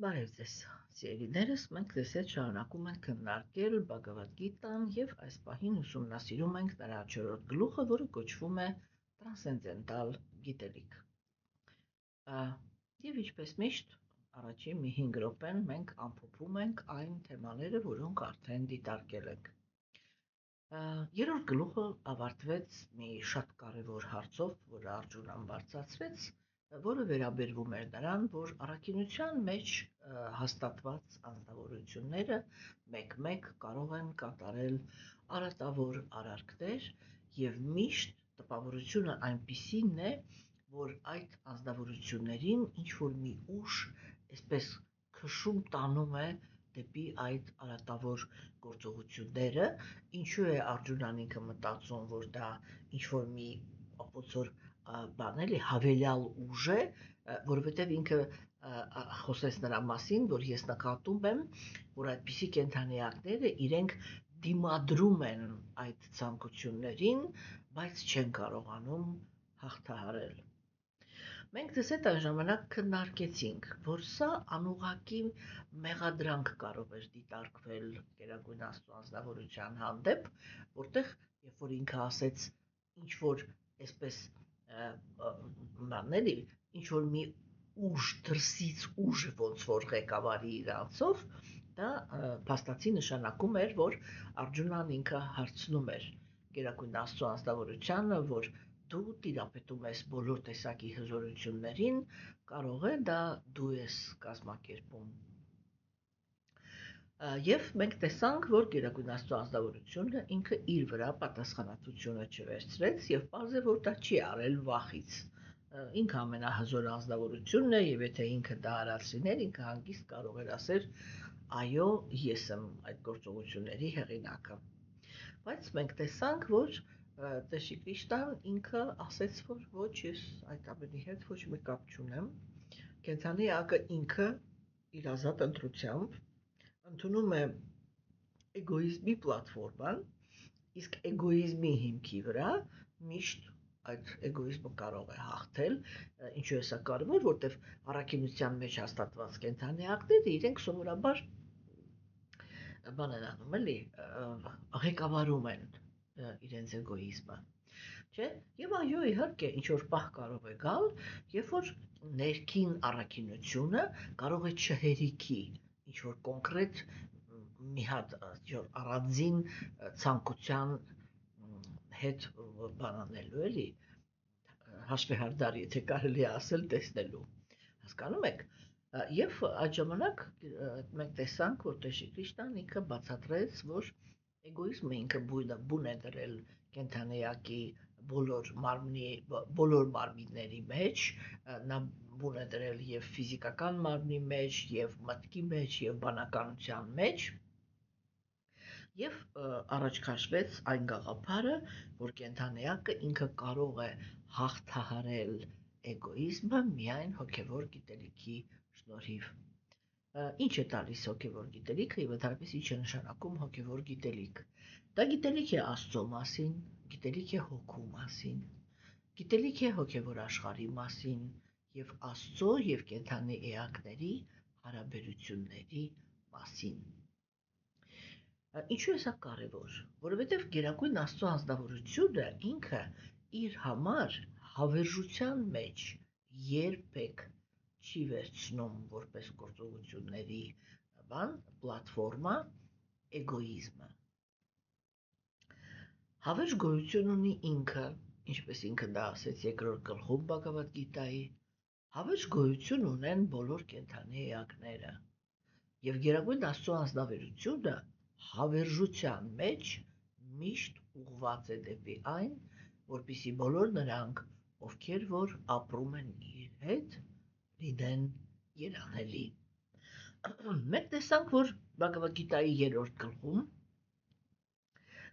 Բարև ձեզ, սիրելիներս, մենք ձեզ հետ շարունակում ենք քննարկել Բhagavad Gita-ն եւ այս պահին ուսումնասիրում ենք նրա 4-րդ գլուխը, որը կոչվում է Տրանսցենդենտալ գիտելիք։ Եվ ինչպես միշտ, առաջին մի 5 րոպեն մենք ամփոփում ենք այն թեմաները, որոնք արդեն դիտարկել ենք։ Երրորդ գլուխը ավարտվեց մի շատ կարևոր հարցով, որը Արգյունան բարձրացրեց, որը վերաբերվում էր նրան, որ առաքինության մեջ հաստատված անձնավորությունները մեկ-մեկ կարող են կատարել արատավոր արարքներ եւ միշտ տպավորությունը այնպիսին է, որ այդ անձնավորություններին ինչ որ մի ուժ այսպես քշում տանում է դեպի այդ արատավոր գործողությունները, ինչու է Արգյունան ինքը մտածում, որ դա ինչ որ մի ոնց որ բան էլի հավելյալ ուժ է, որովհետև ինքը խոսեց նրա մասին, որ ես նկատում եմ, որ այդպիսի կենդանիակները իրենք դիմադրում են այդ ցանկություններին, բայց չեն կարողանում հաղթահարել։ Մենք դες այդ այն ժամանակ քննարկեցինք, որ սա անուղղակի մեղադրանք կարող էր դիտարկվել Գերագույն Աստծո անձնավորության հանդեպ, որտեղ երբ որ ինքը ասեց ինչ որ այսպես բաների, ինչ որ մի ուժ դրսից ուժ ոնց որ ղեկավարի իրանցով, դա փաստացի նշանակում էր, որ Արգյունան ինքը հարցնում էր Գերագույն Աստծո անձնավորությանը, որ դու տիրապետում ես բոլոր տեսակի հզորություններին, կարող է դա դու ես կազմակերպում։ Եվ մենք տեսանք, որ Գերագույն Աստծո անձնավորությունը ինքը իր վրա պատասխանատվությունը չվերցրեց եւ պարզ է, որ դա չի արել վախից։ Ինքը ամենահզոր անձնավորությունն է եւ եթե ինքը դա արած լիներ, ինքը հանգիստ կարող էր ասել, այո, ես եմ այդ գործողությունների հեղինակը։ Բայց մենք տեսանք, որ Տեր Կրիշնան ինքը ասեց, որ ոչ, ես այդ ամենի հետ ոչ մի կապ չունեմ։ Կենդանի ակը ինքը իր ազատ ընտրությամբ ընդունում է էգոիզմի պլատֆորման, իսկ էգոիզմի հիմքի վրա միշտ այդ էգոիզմը կարող է հաղթել, ինչու է սա կարևոր, որտեղ առաքինության մեջ հաստատված կենդանիակները իրենք սովորաբար բան են անում, էլի, ղեկավարում են իրենց էգոիզմը, չէ՞։ Եվ այո, իհարկե, ինչ որ պահ կարող է գալ, երբ որ ներքին առաքինությունը կարող է չհերիքի ինչ որ կոնկրետ մի հատ առանձին ցանկության հետ բանանելու էլի հաշվեհարդար, եթե կարելի է ասել, տեսնելու։ Հասկանում եք։ Եվ այդ ժամանակ մենք տեսանք, որ Տեր Կրիշնան ինքը բացատրեց, որ էգոիզմը ինքը բուն է դրել կենդանիակի բոլոր մարմինների մեջ, նա բուն է դրել եւ ֆիզիկական մարմնի մեջ, եւ մտքի մեջ, եւ բանականության մեջ, եւ առաջ քաշվեց այն գաղափարը, որ կենդանիակը ինքը կարող է հաղթահարել էգոիզմը միայն հոգեվոր գիտելիքի շնորհիվ։ Ինչ է տալիս հոգեվոր գիտելիքը եւ ընդհանրապես ինչ է նշանակում հոգեվոր գիտելիք։ Դա գիտելիք է Աստծո մասին, գիտելիք է հոգու մասին, գիտելիք է հոգեվոր աշխարհի մասին եւ Աստծո եւ կենդանի էակների հարաբերությունների մասին։ Ինչու է սա կարևոր, որովհետեւ Գերագույն Աստծո անձնավորությունը ինքը իր համար հավերժության մեջ երբեք չի վերցնում որպես գործողությունների պլատֆորմա էգոիզմը։ Հավերժ գոյություն ունի ինքը, ինչպես ինքը դա ասեց երկրորդ գլխում Բhagavad Gita-ի, հավերժ գոյություն ունեն բոլոր կենդանի էակները։ Եվ Գերագույն Աստծո անձնավորությունը հավերժության մեջ միշտ ուղղված է դեպի այն, որպեսզի բոլոր նրանք, ովքեր որ ապրում են իր հետ, լինեն երանելի։ Մենք տեսանք, որ Բhagavad Gita-ի 3-րդ գլխում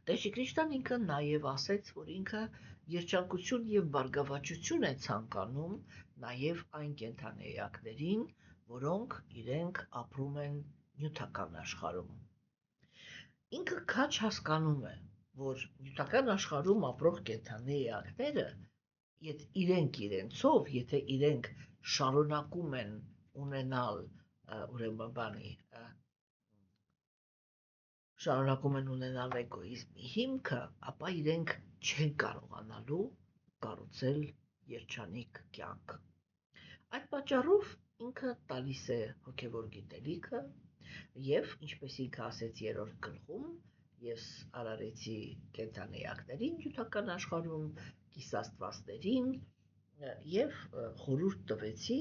Տեր Կրիշնան ինքը նաև ասեց, որ ինքը երջանկություն եւ բարգավաճություն է ցանկանում նաև այն կենդանիակներին, որոնք իրենք ապրում են նյութական աշխարհում։ Ինքը քաչ հասկանում է, որ նյութական աշխարհում ապրող կենդանի էակները, եթե իրենք իրենցով, եթե իրենք շարունակում են ունենալ ուրեմն բանի շարունակում են ունենալ էգոիզմի հիմքը, ապա իրենք չեն կարողանալու կառուցել երջանիկ կյանք։ Այդ պատճառով ինքը տալիս է հոգևոր գիտելիքը եւ ինչպես ինքը ասեց երրորդ գլխում, ես արարեցի կենդանեակներին նյութական աշխարհում, կիսաստվածներին եւ խորհուրդ տվեցի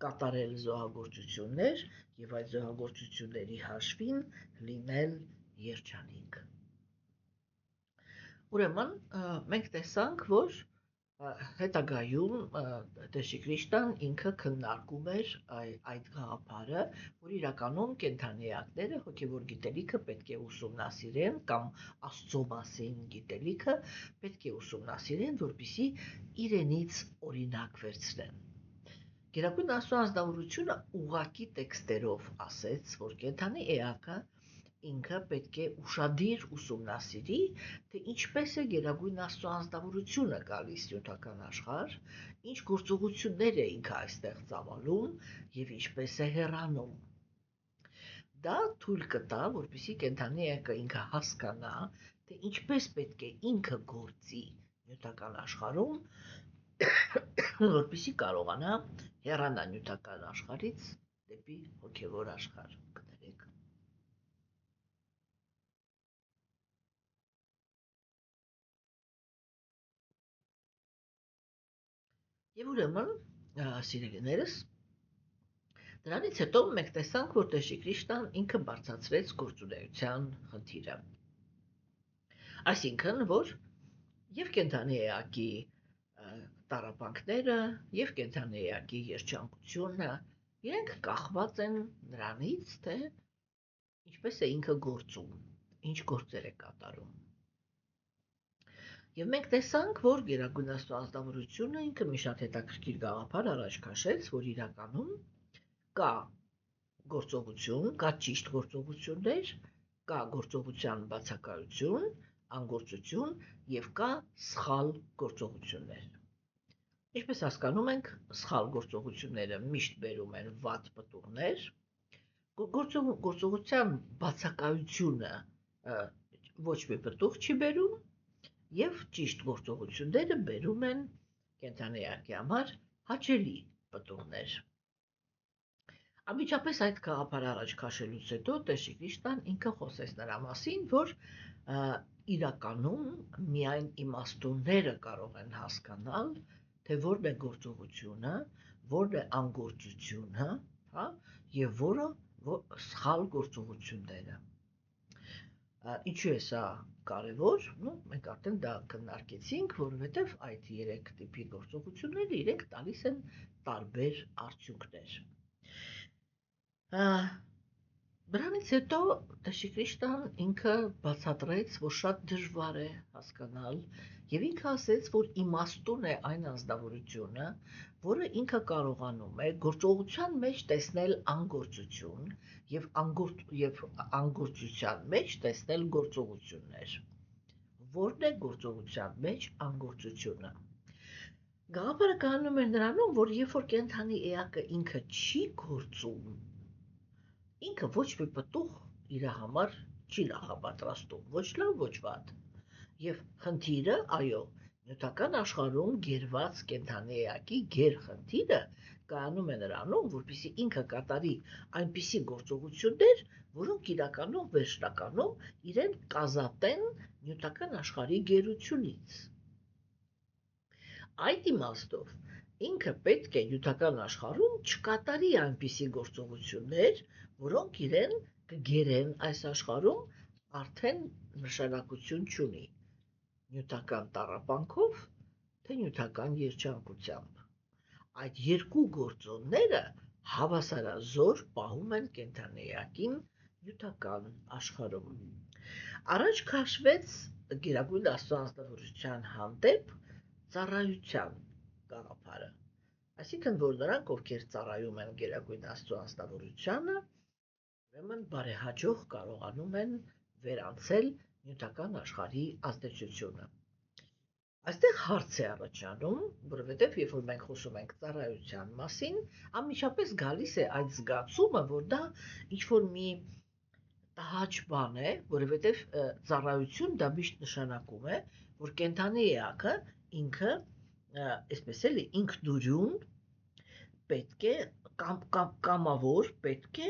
կատարել զոհագործություններ եւ այդ զոհագործությունների հաշվին լինել երջանիկ։ Ուրեմն մենք տեսանք, որ հետագայում Տեր Քրիստոն ինքը քննարկում էր այդ գաղափարը, որ իրականում կենդանեակները հոգևոր գիտելիքը պետք է ուսումնասիրեն կամ Աստծո մասին գիտելիքը պետք է ուսումնասիրեն, որպեսզի իրենից օրինակ վերցնեն։ Գերագույն Աստծո անձնավորությունը ուղղակի տեքստերով ասեց, որ կենդանի էակը ինքը պետք է ուշադիր ուսումնասիրի, թե ինչպես է Գերագույն Աստծո անձնավորությունը գալիս նյութական աշխարհ, ինչ գործողություններ է ինքը այստեղ ծավալում եւ ինչպես է հեռանում։ Դա թույլ կտա, որպեսզի կենդանի էակը ինքը հասկանա, թե ինչպես պետք է ինքը գործի նյութական աշխարհում, որպեսզի կարողանա հեռանա նյութական աշխարհից դեպի հոգևոր աշխարհ։ Կներեք։ Եվ ուրեմն, սիրելիներս, դրանից հետո մենք տեսանք, որ Տեր Քրիստոն ինքը բարձրացրեց գործունեության խնդիրը։ Այսինքն, որ եւ կենդանի էակի տառապանքները եւ կենդանի էակի երջանկությունը իրենք կախված են նրանից, թե ինչպես է ինքը գործում, ինչ գործեր է կատարում։ Եվ մենք տեսանք, որ Գերագույն Աստծո անձնավորությունը ինքը մի շատ հետաքրքիր գաղափար առաջ քաշեց, որ իրականում կա գործողություն, կա ճիշտ գործողություններ, կա գործողության բացակայություն, անգործություն եւ կա սխալ գործողություններ։ Ինչպես հասկանում ենք, սխալ գործողությունները միշտ բերում են վատ պտուղներ, գործողության բացակայությունը ոչ մի պտուղ չի բերում, եւ ճիշտ գործողությունները բերում են կենդանի էակի համար հաճելի պտուղներ։ Անմիջապես այդ գաղափարը առաջ քաշելուց հետո Տեր Քրիստոն ինքը խոսեց նրա մասին, որ իրականում միայն իմաստունները կարող են հասկանալ, թե որն է գործողությունը, որն է անգործությունը, հա, եւ որը սխալ գործողությունները։ Ինչու է սա կարևոր, մենք արդեն դա քննարկեցինք, որովհետև այդ 3 տիպի գործողությունները իրենք տալիս են տարբեր արդյունքներ։ Դրանից հետո Տեր Քրիստոն ինքը բացատրեց, որ շատ դժվար է հասկանալ, եւ ինքը ասեց, որ իմաստուն է այն անձնավորությունը, որը ինքը կարողանում է գործողության մեջ տեսնել անգործություն եւ անգործության մեջ տեսնել գործողություններ։ Որն է գործողության մեջ անգործությունը։ Գաղափարը կանում է նրանում, որ երբ որ կենդանի էակը ինքը չի գործում, ինքը ոչ մի պտուղ իր համար չի նախապատրաստում, ոչ լավ, ոչ վատ։ Եվ խնդիրը, այո, նյութական աշխարհում գերված կենդանի էակի գերխնդիրը կայանում է նրանում, որպեսզի ինքը կատարի այնպիսի գործողություններ, որոնք իրականում վերջնականում իրեն կազատեն նյութական աշխարհի գերությունից։ Այդ իմաստով ինքը պետք է նյութական աշխարհում չկատարի այնպիսի գործողություններ, որոնք իրեն կգերեն այս աշխարհում արդեն նշանակություն չունի նյութական տառապանքով, թե նյութական երջանկությամբ։ Այդ երկու գործոնները հավասարազոր պահում են կենդանի էակին նյութական աշխարհում։ Առաջ քաշվեց Գերագույն Աստծո անձնավորության հանդեպ ծառայության գաղափարը։ Այսինքն, որ նրանք, ովքեր ծառայում են Գերագույն Աստծո անձնավորությանը, ուրեմն բարեհաջող կարողանում են վերանցել նյութական աշխարհի ազդեցությունը։ Այստեղ հարց է առաջանում, որովհետև երբ որ մենք խոսում ենք ծառայության մասին, անմիջապես գալիս է այդ զգացումը, որ դա ինչ-որ մի տհաճ բան է, որովհետև ծառայություն դա միշտ նշանակում է, որ կենդանի էակը ինքը, այսպես էլի, ինքնուրույն պետք է կամավոր պետք է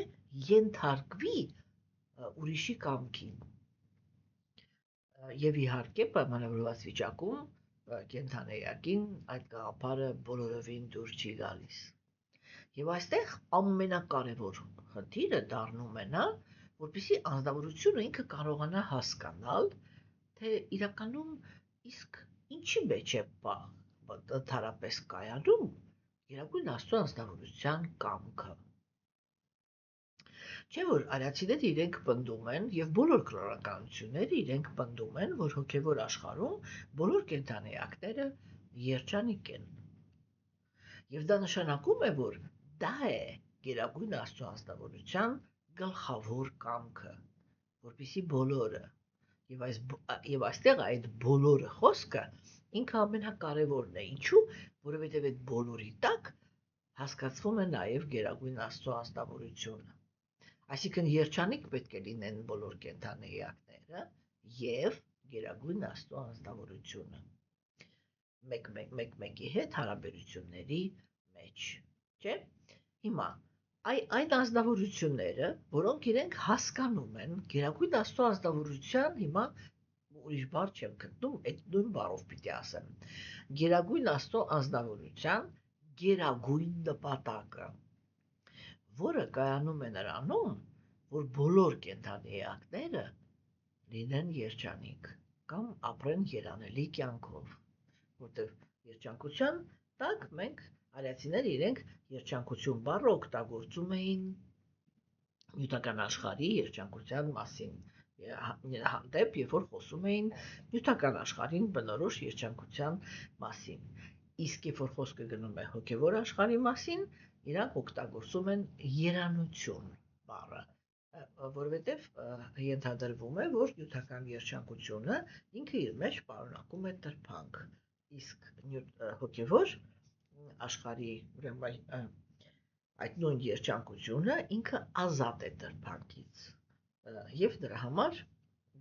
ենթարկվի ուրիշի կամքին։ Եվ իհարկե պայմանավորված վիճակում կենդանեակին այդ գաղափարը բոլորովին դուր չի գալիս։ Եվ այստեղ ամենակարևոր խնդիրը դառնում է նա, որպեսզի անձնավորությունը ինքը կարողանա հասկանալ, թե իրականում իսկ ինչի մեջ է ընդհանրապես կայանում Գերագույն Աստծո անձնավորության կամքը։ Չէ՞ որ արիացիները իրենք պնդում են եւ բոլոր քրոնականությունները իրենք պնդում են, որ հոգեվոր աշխարհում բոլոր կենդանեակները երջանիկ են։ Եվ դա նշանակում է, որ դա է Գերագույն Աստծո անձնավորության գլխավոր կամքը, որպեսզի բոլորը եւ այստեղ այդ բոլորը խոսքը ինքը ամենակարևորն է, ինչու, որովհետեւ այդ բոլորի տակ հասկացվում է նաեւ Գերագույն Աստծո անձնավորությունը։ Այսինքն երջանիկ պետք է լինեն բոլոր կենդանեակները եւ Գերագույն Աստծո անձնավորությունը մեկ-մեկի հետ հարաբերությունների մեջ, չէ՞։ Հիմա այն անձնավորությունները, որոնք իրենք հասկանում են Գերագույն Աստծո անձնավորության, հիմա ուրիշ բառ չեմ գտնում, այդ նույն բառով պիտի ասեմ, Գերագույն Աստծո անձնավորության գերագույն նպատակը, որը կայանում է նրանում, որ բոլոր կենդանեակները լինեն երջանիկ կամ ապրեն երանելի կյանքով, որտեղ երջանկության տակ մենք արիացիները իրենք երջանկություն բառը օգտագործում էին նյութական աշխարհի երջանկության մասին, հանդեպ, երբ որ խոսում էին նյութական աշխարհին բնորոշ երջանկության մասին։ Իսկ երբ որ խոսքը գնում է հոգևոր աշխարհի մասին, իրանք օգտագործում են երանություն բառը, որովհետև ենթադրվում է, որ նյութական երջանկությունը ինքը իր մեջ պարունակում է տրփանք, իսկ հոգևոր աշխարհի ուրեմն այդ նույն երջանկությունը ինքը ազատ է տրփանքից եւ դրա համար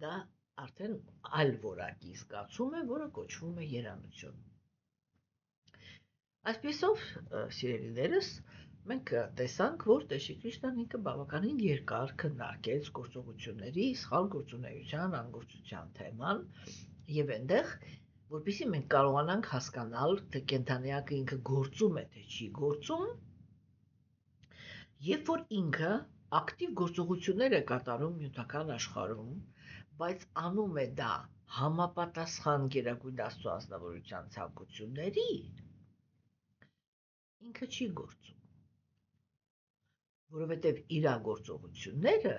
դա արդեն այլ որակի զգացում է, որը կոչվում է երանություն։ Այսպեսով, սիրելիներս, մենք տեսանք, որ Տեր Քրիստոսն ինքը բավականին երկար քննարկեց գործողությունների, սխալ գործունեության, անգործության թեման եւ այնտեղ, որpեսզի մենք կարողանանք հասկանալ, թե կենդանեակը ինքը գործում է, թե չի գործում, երբ որ ինքը ակտիվ գործողություններ է կատարում նյութական աշխարհում, բայց անում է դա համապատասխան Գերագույն Աստծո անձնավորության ցանկությունների, ինքը չի գործում, որովհետև իր գործողությունները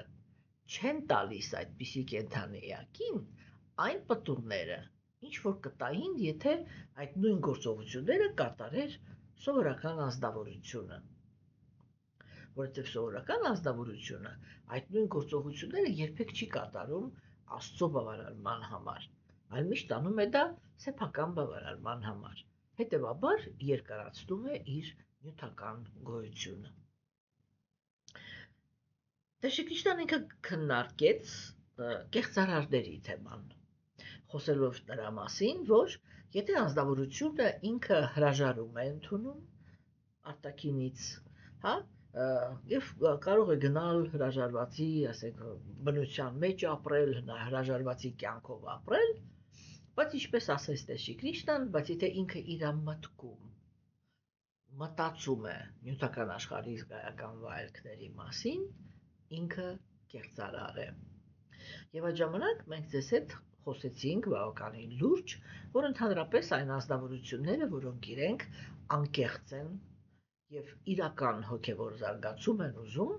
չեն տալիս այդպիսի կենդանեակին այն պտուղները, ինչ որ կտային, եթե այդ նույն գործողությունները կատարեր սովորական անձնավորությունը, որովհետև սովորական անձնավորությունը այդ նույն գործողությունները երբեք չի կատարում Աստծո բավարարման համար, այլ միշտ անում է դա սեփական բավարարման համար, հետևաբար երկարացնում է իր նյութական գոյությունը։ Տեր Քրիստոսն ինքը քննարկեց կեղծարարների թեման, խոսելով նրա մասին, որ եթե անձնավորությունը ինքը հրաժարում է ընդունում արտաքինից, հա, եւ կարող է գնալ հրաժարվածի, ասենք, բնության մեջ ապրել, հրաժարվածի կյանքով ապրել, բայց ինչպես ասեց Տեր Քրիստոսն, բայց եթե ինքը իր մտքում մտածում է նյութական աշխարհի զգայական վայելքների մասին, ինքը կեղծարար է։ Եվ այդ ժամանակ մենք ձեզ հետ խոսեցինք բավականին լուրջ, որ ընդհանրապես այն անձնավորությունները, որոնք իրենք անկեղծ են եւ իրական հոգեվոր զարգացում են ուզում,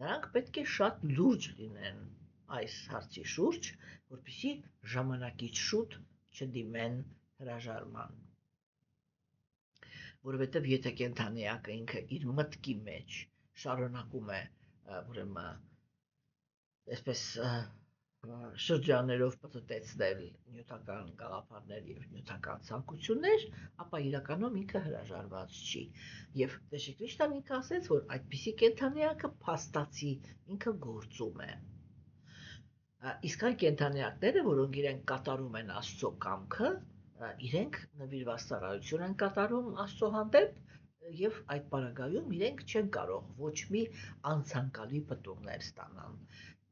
նրանք պետք է շատ լուրջ լինեն այս հարցի շուրջ, որպեսզի ժամանակից շուտ չդիմեն հրաժարման։ Որովհետև եթե կենդանեակը ինքը իր մտքի մեջ շարունակում է, ուրեմն, այսպես շրջաններով պատտեցնել նյութական գաղափարներ եւ նյութական ցանկություններ, ապա իրականում ինքը հրաժարված չի։ Եվ Տեր Քրիստոն ինքը ասեց, որ այդպիսի կենդանիակը փաստացի ինքը գործում է։ Իսկ այն կենդանիակները, որոնք իրենք կատարում են Աստծո կամքը, իրենք նվիրված ծառայություն են կատարում Աստծո հանդեպ եւ այդ պարագայում իրենք չեն կարող ոչ մի անցանկալի պտուղներ ստանալ։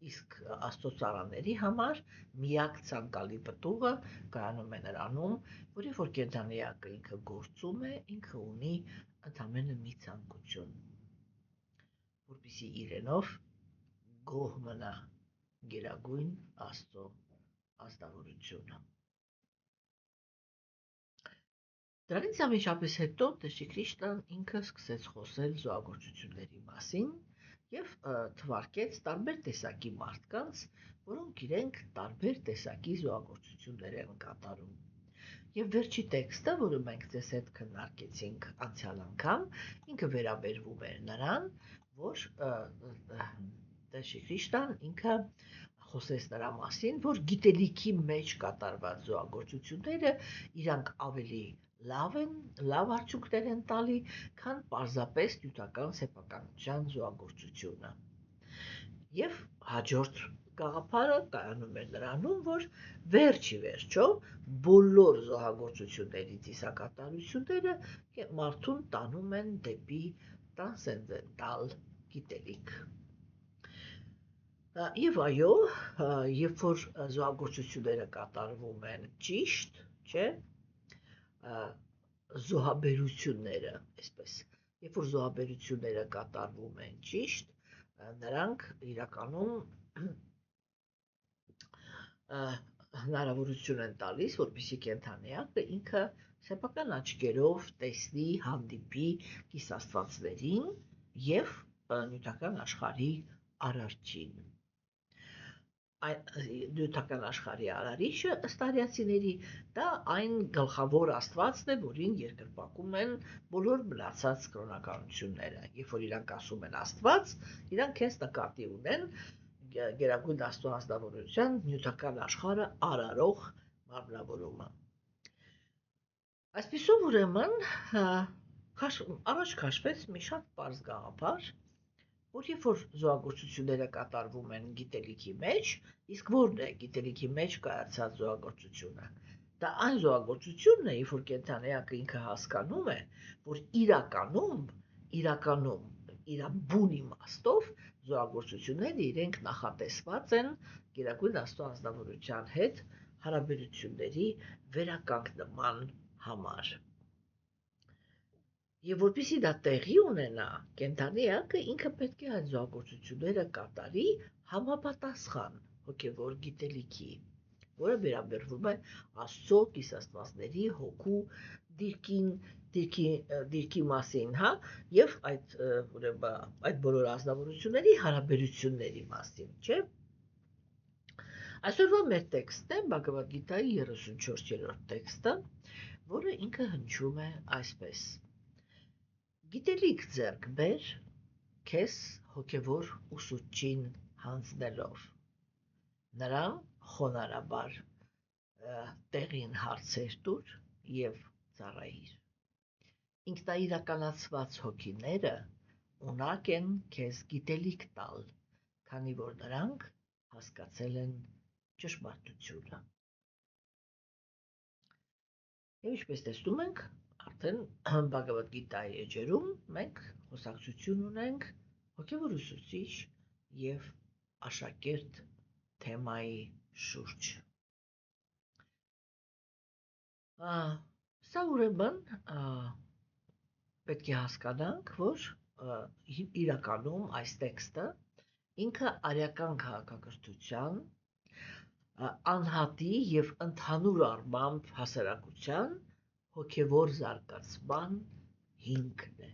Իսկ Աստծո ծառաների համար միակ ցանկալի պտուղը կայանում է նրանում, որ երբ որ կենդանիակը ինքը գործում է, ինքը ունի ընդամենը մի ցանկություն, որպեսզի իրենով գոհ մնա գերագույն Աստծո ազնվորությունը։ Դրանից ամենաշատից հետո Տեր Քրիստոն ինքը սկսեց խոսել զոհագործությունների մասին եւ թվարկեց տարբեր տեսակի մարդկանց, որոնք իրենք տարբեր տեսակի զոհագործություններ են կատարում։ Եվ վերջի տեքստը, որը մենք ձեզ հետ քննարկեցինք անցյալ անգամ, ինքը վերաբերվում էր նրան, որ Տեր Քրիստոն ինքը խոսեց նրա մասին, որ գիտելիքի մեջ կատարված զոհագործությունները իրանք ավելի լավ արդյունքներ են տալի, քան պարզապես նյութական սեփականության զոհագործությունը։ Եվ հաջորդ գաղափարը կայանում էր նրանում, որ վերջի վերջո բոլոր զոհագործությունների ծիսակատարությունները մարդուն տանում են դեպի տրանսցենդենտալ գիտելիք։ Եվ այո, երբ որ զոհագործությունները կատարվում են ճիշտ, չէ՞, զոհաբերությունները, այսպես, երբ որ զոհաբերությունները կատարվում են ճիշտ, նրանք իրականում հնարավորություն են տալիս, որպեսզի կենդանիակը ինքը սեփական աչքերով տեսնի, հանդիպի կիսաստվածներին եւ նյութական աշխարհի արարչին։ Նյութական աշխարհի արարիչը ըստ արիացիների դա այն գլխավոր աստվածն է, որին երկրպագում են բոլոր մնացած կրոնականությունները։ Երբ որ իրանք ասում են Աստված, իրանք հենց նկատի ունեն գերագույն Աստծո ազնվորության նյութական աշխարհը արարող մարմնավորումը։ Այսպիսով ուրեմն առաջ քաշվեց մի շատ պարզ գաղափար, որ երբ որ զոհագործությունները կատարվում են գիտելիքի մեջ, իսկ որն է գիտելիքի մեջ կայացած զոհագործությունը։ Դա այն զոհագործությունն է, երբ որ կենդանիակը ինքը հասկանում է, որ իրականում իր բուն իմաստով զոհագործությունները իրենք նախատեսված են գերագույն Աստծո ազնվորության հետ հարաբերությունների վերականգնման համար։ Եվ որպեսզի դա տեղի ունենա, կենդանիակը ինքը պետք է այդ զոհագործությունները կատարի համապատասխան հոգևոր գիտելիքի, որը վերաբերվում է Աստծո կիսաստվածների հոգու դիրքի մասին, եւ այդ բոլոր ազնվորությունների հարաբերությունների մասին, չէ՞։ Այսօրվա մեր տեքստն է Բհագավադ Գիտայի 34-րդ տեքստը, որը ինքը հնչում է այսպես. Գիտելիք ձեռք բեր, քեզ հոգևոր ուսուցչին հանձնելով, նրան խոնարհաբար տեղին հարցեր տուր եւ ծառայիր։ Ինքնաիրականացված հոգիները ունակ են քեզ գիտելիք տալ, քանի որ նրանք հասկացել են ճշմարտությունը։ Եվ ինչպես տեսնում ենք, արդեն Բհագավադ Գիտայի էջերում մենք խոսակցություն ունենք հոգևոր ուսուցիչ եւ աշակերտ թեմայի շուրջ։ Սա ուրեմն պետք է հասկանանք, որ իրականում այս տեքստը ինքը արիական քաղաքակրթության անհատի եւ ընդհանուր առմամբ հասարակության հոգևոր զարգացման հիմքն է։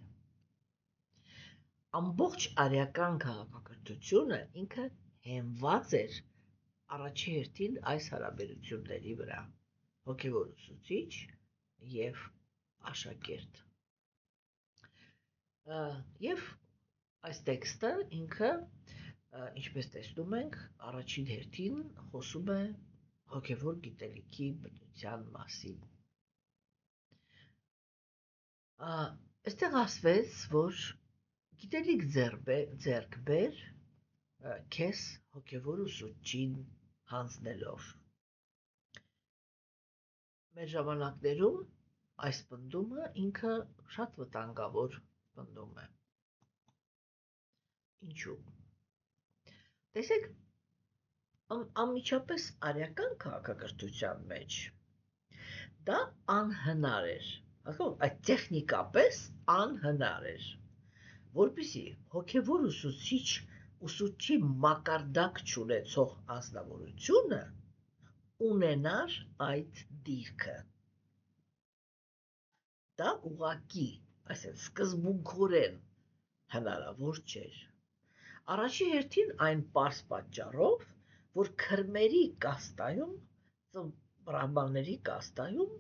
Ամբողջ արիական քաղաքակրթությունը ինքը հենված էր առաջի հերթին այս հարաբերությունների վրա՝ հոգևոր ուսուցիչ եւ աշակերտ։ Եվ այս տեքստը ինքը Ինչպես տեսնում ենք, առաջին հերթին խոսում է հոգևոր գիտելիքի բնության մասին։ Այստեղ ասվեց, որ գիտելիք ձեռք բեր քեզ հոգևոր ուսուցչին հանձնելով։ Մեր ժամանակներում այս պնդումը ինքը շատ վտանգավոր պնդում է։ Ինչու՞։ Տեսեք, անմիջապես արյական քաղաքակրթության մեջ դա անհնար էր, այդ տեխնիկապես անհնար էր, որպեսզի հոգևոր ուսուցչի մակարդակ չունեցող անձնավորությունը ունենար այդ դիրքը։ Դա ուղղակի, այսինքն սկզբունքորեն հնարավոր չէր։ Առաջի հերթին այն պարզ պատճառով, որ քրմերի կաստայում, բրահմանների կաստայում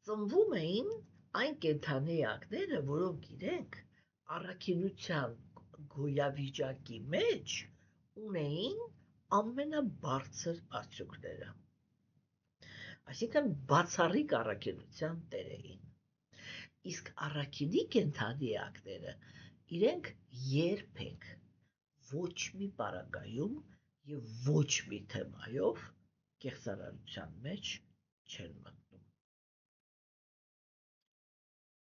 ծնվում էին այն կենդանի էակները, որոնք իրենք առաքինության գոյավիճակի մեջ ունեին ամենաբարձր արդյունքները։ Այսինքն բացառիկ առաքինության տեր էին։ Իսկ առաքինի կենդանի էակները իրենք երբեք ոչ մի պարագայում եւ ոչ մի թեմայով կեղծարարության մեջ չեն մտնում։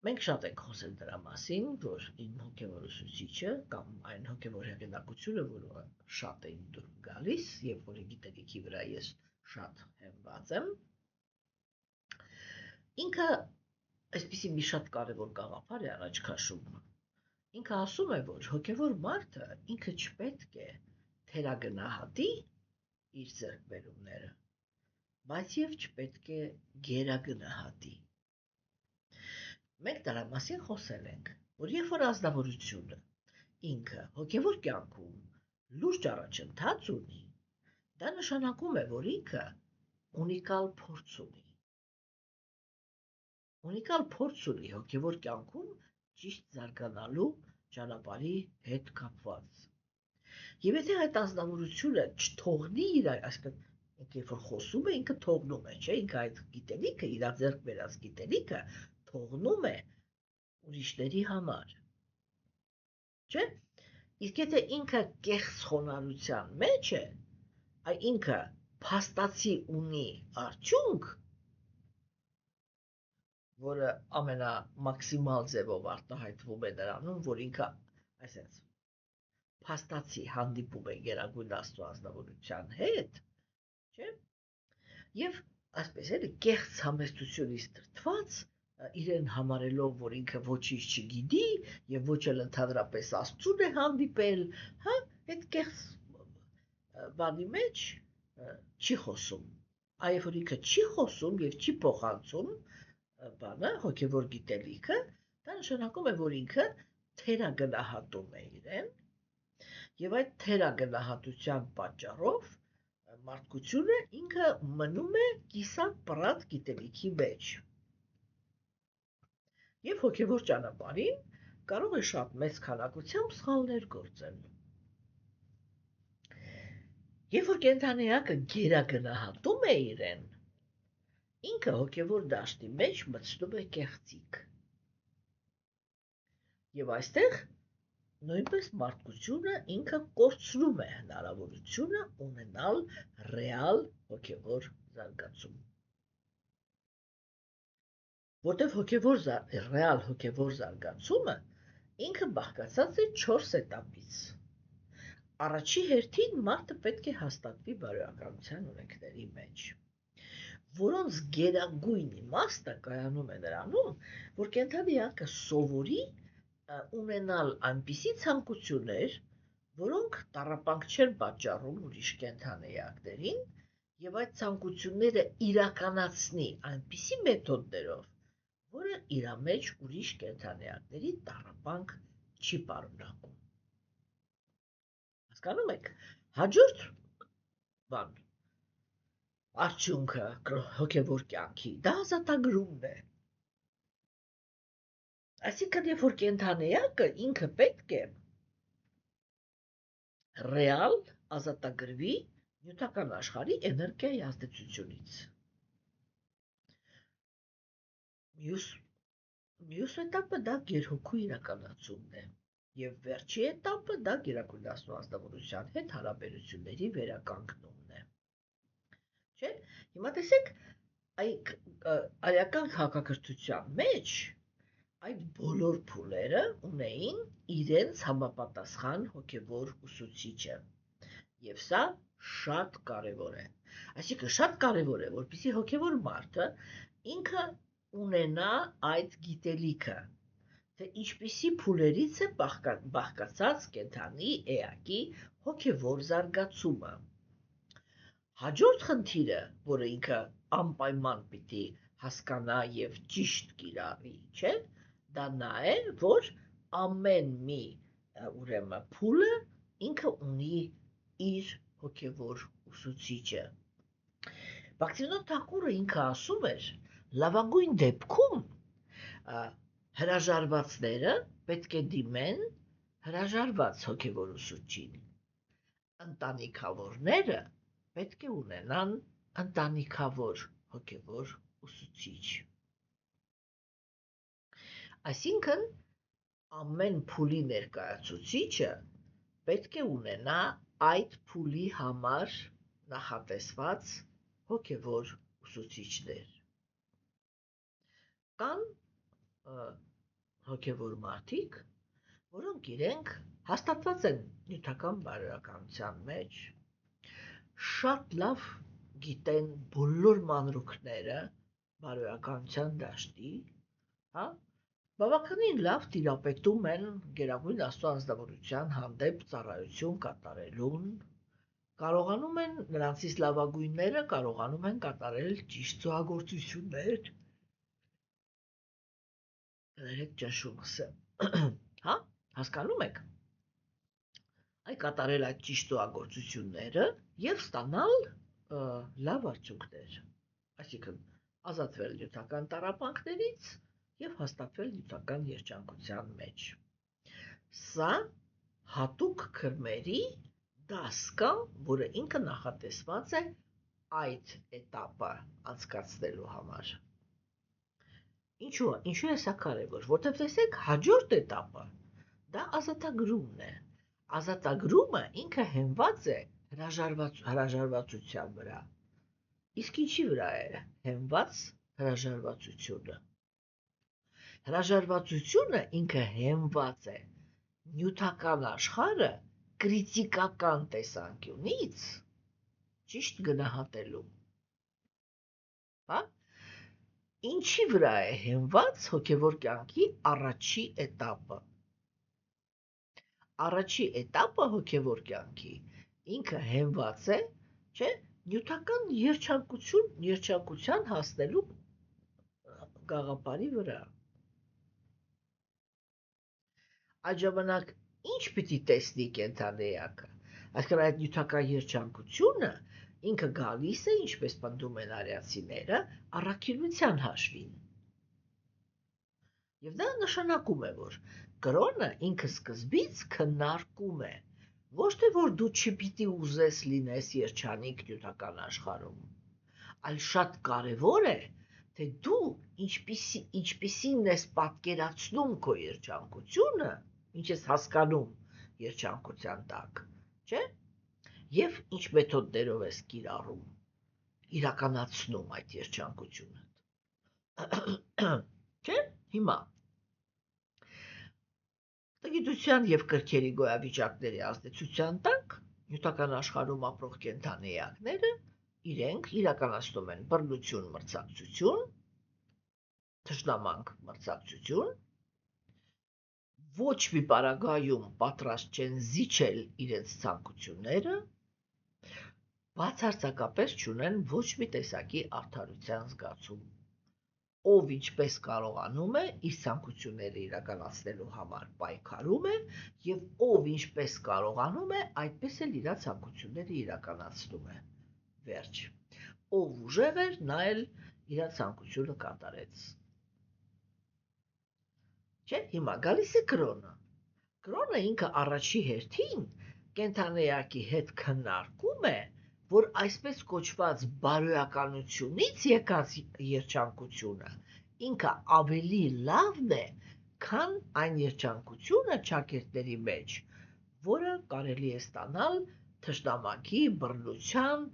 Մենք շատ ենք խոսել դրա մասին, որ իմ հոգևոր ուսուցիչը կամ այն հոգևոր հեղինակությունը, որը շատ է իմ դուրս գալիս եւ որի գիտելիքի վրա ես շատ հենված եմ, ինքը այսպիսի մի շատ կարևոր գաղափար է առաջ քաշում։ Ինքը ասում է, որ հոգևոր մարդը ինքը չպետք է թերագնահատի իր ձեռքբերումները, բայց եւ չպետք է գերագնահատի։ Մենք դրա մասին խոսել ենք, որ երբ որ ազնվորությունը ինքը հոգևոր կյանքում լուրջ առաջընթաց ունի, դա նշանակում է, որ ինքը ունիկալ փորձ ունի։ Ունիկալ փորձ ունի հոգևոր կյանքում ճիշտ զարգանալու ճանապարհի հետ կապված։ Եվ եթե այդ ազնվորությունը չթողնի իր, այսինքն երբ որ խոսում է, ինքը թողնում է, չէ՞, ինքը այդ գիտելիքը, իր ձեռք բերած գիտելիքը թողնում է ուրիշների համար, չէ՞։ Իսկ եթե ինքը կեղծ խոնարհության մեջ է, այ ինքը փաստացի ունի արդյունք, որը ամենամաքսիմալ ձևով արտահայտվում է նրանում, որ ինքը, այսպես, փաստացի հանդիպում է Գերագույն Աստծո ազնվորության հետ, չէ՞։ Եվ այսպես էլի կեղծ համեստությունից դրդված իրեն համարելով, որ ինքը ոչինչ չգիտի եւ ոչ էլ ընդհանրապես Աստծուն է հանդիպել, հա, այդ կեղծ բանի մեջ չի խոսում։ Այլ որ ինքը չի խոսում եւ չի փոխանցում բանը, հոգեվոր գիտելիքը, դա նշանակում է, որ ինքը թերագնահատում է իրեն եւ այդ թերագնահատության պատճառով մարդկությունը ինքը մնում է կիսապռատ գիտելիքի մեջ։ Եվ հոգևոր ճանապարհին կարող է շատ մեծ քանակությամբ սխալներ գործել։ Երբ որ կենդանիակը գերագնահատում է իրեն, ինքը հոգևոր դաշտի մեջ մտցնում է կեղծիք։ Եվ այստեղ նույնպես մարդկությունը ինքը կորցնում է հնարավորությունը ունենալ ռեալ հոգևոր զարգացում։ Որտեվ ռեալ հոգևոր զարգացումը ինքը բաղկացած է 4 էտապից։ Առաջի հերթին մարդը պետք է հաստատվի բարոյականության օրենքների մեջ, որոնց գերագույն իմաստը կայանում է նրանում, որ կենդանիակը սովորի ունենալ այնպիսի ցանկություններ, որոնք տառապանք չեն պատճառում ուրիշ կենդանիակներին, եւ այդ ցանկությունները իրականացնի այնպիսի մեթոդներով, որը իր մեջ ուրիշ կենդանիակների տառապանք չի պարունակում։ Հասկանում եք, հաջորդ բան արդյունքը հոգևոր կյանքի դա ազատագրումն է։ Այսինքն, երբ որ կենդանիակը ինքը պետք է ռեալ ազատագրվի նյութական աշխարհի էներգիայի ազդեցությունից։ Մյուս էտապը դա գերհոգու իրականացումն է, եւ վերջի էտապը դա գերակույնացնու ազնվորության հետ հարաբերությունների վերականգնումն է։ Չէ՞։ Հիմա տեսեք, արական քաղաքակրթության մեջ այդ բոլոր փուլերը ունեին իրենց համապատասխան հոգևոր ուսուցիչը։ Եվ սա շատ կարևոր է։ Այսինքն շատ կարևոր է, որպեսզի հոգևոր մարդը ինքը ունենա այդ գիտելիքը, թե ինչպիսի փուլերից է բաղկացած կենդանի էակի հոգևոր զարգացումը։ Հաջորդ խնդիրը, որը ինքը անպայման պիտի հասկանա եւ ճիշտ կիրառի, չէ՞, դա նա է, որ ամեն մի ուրեմն փուլը ինքը ունի իր հոգևոր ուսուցիչը։ Բակտիվնոն Թակուրը ինքը ասում էր, լավագույն դեպքում հրաժարվածները պետք է դիմեն հրաժարված հոգևոր ուսուցչին։ Ընտանիքավորները պետք է ունենան ընտանիքավոր հոգևոր ուսուցիչ։ Այսինքն ամեն փուլի ներկայացուցիչը պետք է ունենա այդ փուլի համար նախատեսված հոգևոր ուսուցիչներ։ Կան հոգևոր մարդիկ, որոնք իրենք հաստատված են նյութական բարոյականության մեջ, շատ լավ գիտեն բոլոր մանրուքները բարոյականության դաշտի, հա, բավականին լավ տիրապետում են Գերագույն Աստծո անձնավորության հանդեպ ծառայություն կատարելուն, կարողանում են նրանցից լավագույնները կարողանում են կատարել ճիշտ զոհագործություններ, Ներեք ճնշումս է, հա, հասկանում եք, կատարել այդ ճիշտ զոհագործությունները և ստանալ լավ արդյունքներ, այսինքն ազատվել նյութական տառապանքներից և հաստատվել նյութական երջանկության մեջ։ Սա հատուկ քրմերի դաս կա, որը ինքը նախատեսված է այդ էտապը անցկացնելու համար։ Ինչու է սա կարևոր, որտեղ տեսեք հաջորդ էտապը դա ազատագրումն է։ Ազատագրումը ինքը հենված է հրաժարվածության վրա։ Իսկ ինչի վրա է հենված հրաժարվածությունը։ Հրաժարվածությունը ինքը հենված է նյութական աշխարհը կրիտիկական տեսանկյունից ճիշտ գնահատելու։ Հա։ Ինչի վրա է հենված հոգևոր կյանքի առաջի էտապը։ Առաջի էտապը հոգևոր կյանքի ինքը հենված է, չէ, նյութական երջանկության հասնելու գաղափարի վրա։ Այդ ժամանակ ինչ պիտի տեսնի կենդանի էակը։ Այսինքն այդ նյութական երջանկությունը ինքը գալիս է, ինչպես պնդում են արիացիները, առաքինության հաշվին։ Եվ դա նշանակում է, որ կրոնը ինքը սկզբից քննարկում է, ոչ թե որ դու չպիտի ուզես լինես երջանիկ նյութական աշխարհում, այլ շատ կարևոր է, թե դու ինչպիսին ես պատկերացնում քո երջանկությունը, ինչ ես հասկանում երջանկության տակ, չէ՞։ Եվ ինչ մեթոդներով ես կիրառում, իրականացնում այդ երջանկությունը։ Չէ՞, հիմա տգիտության և կրքերի գոյավիճակների ազդեցության տակ նյութական աշխարհում ապրող կենդանի էակները իրենք իրականացնում են բռնություն, մրցակցություն, թշնամանք, մրցակցություն, ոչ մի պարագայում պատրաստ չեն զիջել իրենց ցանկությունները, բացարձակապես չունեն ոչ մի տեսակի արդարության զգացում, ով ինչպես կարողանում է իր ցանկությունները իրականացնելու համար պայքարում է և ով ինչպես կարողանում է այդպես էլ իր ցանկությունները իրականացնում է, վերջ, ով ուժեղ էր նա էլ իր ցանկությունը կատարեց։ Չէ, հիմա գալիս է կրոնը ինքը առաջի հերթին կենդանեակի հետ քննարկում է, որ այսպես կոչված բարոյականությունից եկած երջանկությունը ինքը ավելի լավն է, քան այն երջանկությունը ճակերտների մեջ, որը կարելի է ստանալ թշնամակի, բռնության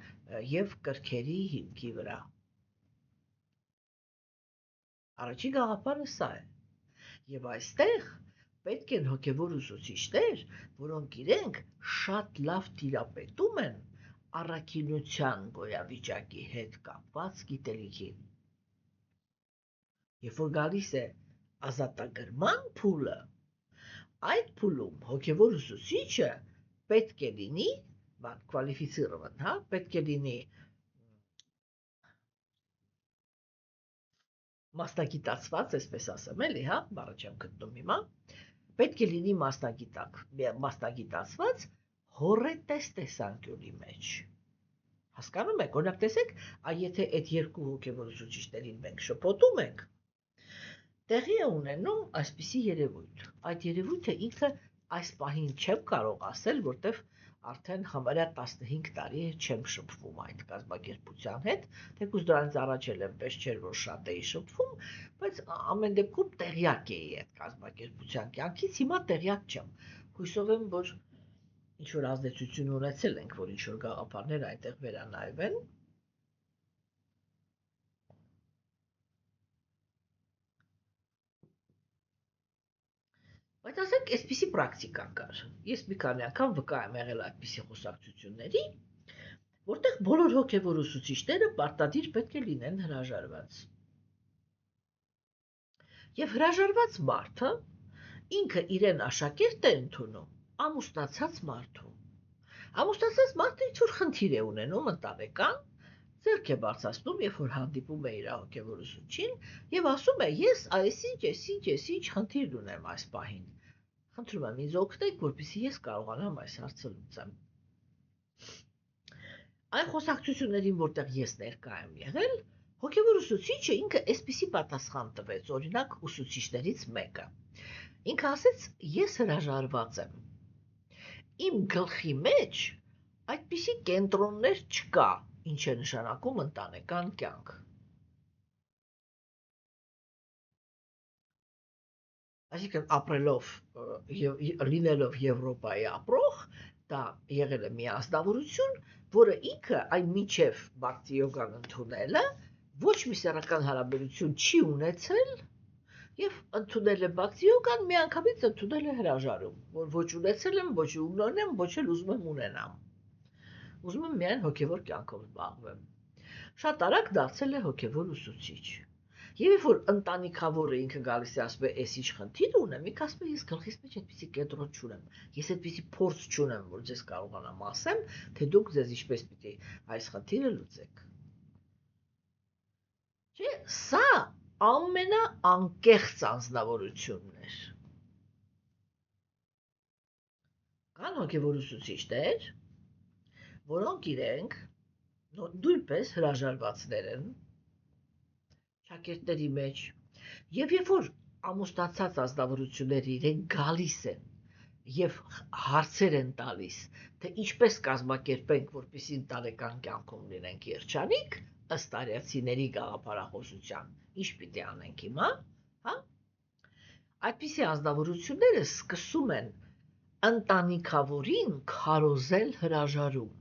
եւ կրքերի հիմքի վրա։ Առաջին գաղափարը սա է։ Եվ այստեղ պետք են հոգևոր ուսուցիչներ, որոնք իրենք շատ լավ տիրապետում են առաքինության գոյավիճակի հետ կապված գիտելիքին։ Երբ որ գալիս է ազատագրման փուլը, այդ փուլում հոգևոր ուսուցիչը պետք է լինի, կվալիֆիցիրովան, պետք է լինի մասնագիտացված, այսպես ասեմ, էլի, բառը չեմ գտնում հիմա, պետք է լինի մասնագիտացված հոռետես տեսանկյունի մեջ։ Հասկանում եք, օրինակ տեսեք, եթե այդ երկու հոգևոր ուսուցիչներին մենք շփոթում ենք, տեղի է ունենում այսպիսի երևույթ։ Այդ երևույթը ինքը այս պահին չեմ կարող ասել, որտեվ արդեն համարյա 15 տարի է չեմ շփվում այդ կազմակերպության հետ, թեկուզ դրանից առաջ էլ այնպես չէր, որ շատ էի շփվում, բայց ամեն դեպքում տեղյակ էի այդ կազմակերպության կյանքից, հիմա տեղյակ չեմ։ Հույսով եմ, որ ինչ-որ ազդեցություն ունեցել ենք, որ ինչ-որ գաղափարներ այնտեղ վերանայվեն։ Բայց ասենք, այսպիսի պրակտիկա կար։ Ես մի քանի անգամ վկա եմ եղել այդպիսի խոսակցությունների, որտեղ բոլոր հոգևոր ուսուցիչները պարտադիր պետք է լինեն հրաժարված։ Եվ հրաժարված մարդը ինքը իրեն աշակերտ է ընդունում ամուսնացած մարդու։ Ամուսնացած մարդը ինչ-որ խնդիր է ունենում ընտանեկան, ձեռք է բարձրացնում, երբ որ հանդիպում է իր հոգևոր ուսուցչին եւ ասում է. «Ես այսինչ խնդիր ունեմ այս պահին։ Խնդրում եմ ինձ օգնեք, որպեսզի ես կարողանամ այս հարցը լուծեմ»։ Այն խոսակցություններին, որտեղ ես ներկա եմ եղել, հոգևոր ուսուցիչը ինքը այսպիսի պատասխան տվեց, օրինակ ուսուցիչներից մեկը։ Ինքը ասեց. «Ես հրաժարված եմ։ Իմ գլխի մեջ այդպիսի կենտրոններ չկա, ինչ է նշանակում ընտանեկան կյանք»։ Այսինքն ապրելով լինելով Եվրոպայի ապրող, դա եղել է մի ազնվորություն, որը ինքը այն մինչև բակտի յոգան ընդունելը ոչ մի սեռական հարաբերություն չի ունեցել եւ ընդունել է բակտի յոգան, միանգամից ընդունել է հրաժարում, որ ոչ ունեցել եմ, ոչ ունենեմ, ոչ էլ ուզում եմ ունենամ։ Ուզում եմ միայն հոգևոր կյանքով զբաղվեմ։ Շատ արագ դարձել է հոգևոր ուսուցիչ։ Եվ երբ որ ընտանիքավորը ինքը գալիս է ասում է, «Էս ինչ խնդիր ունեմ», ինքը ասում է, «Ես գլխիս մեջ այդպիսի կենտրոն չունեմ, ես այդպիսի փորձ չունեմ, որ ձեզ կարողանամ ասեմ, թե դուք ձեզ ինչպես պիտի այս խնդիրը լուծեք»։ Չէ, սա ամենաանկեղծ անձնավորությունն էր։ Կան հոգևոր ուսուցիչներ, որոնք իրենք նույնպես հրաժարվածներ են շակերտների մեջ, եւ երբ որ ամուսնացած ազնվորությունները իրենք գալիս են եւ հարցեր են տալիս, թե ինչպես կազմակերպենք, որպեսզի ընտանեկան կյանքում լինենք երջանիկ, ըստ արիացիների գաղափարախոսության, ինչ պիտի անենք հիմա, այդպիսի ազնվորությունները սկսում են ընտանիքավորին քարոզել հրաժարում։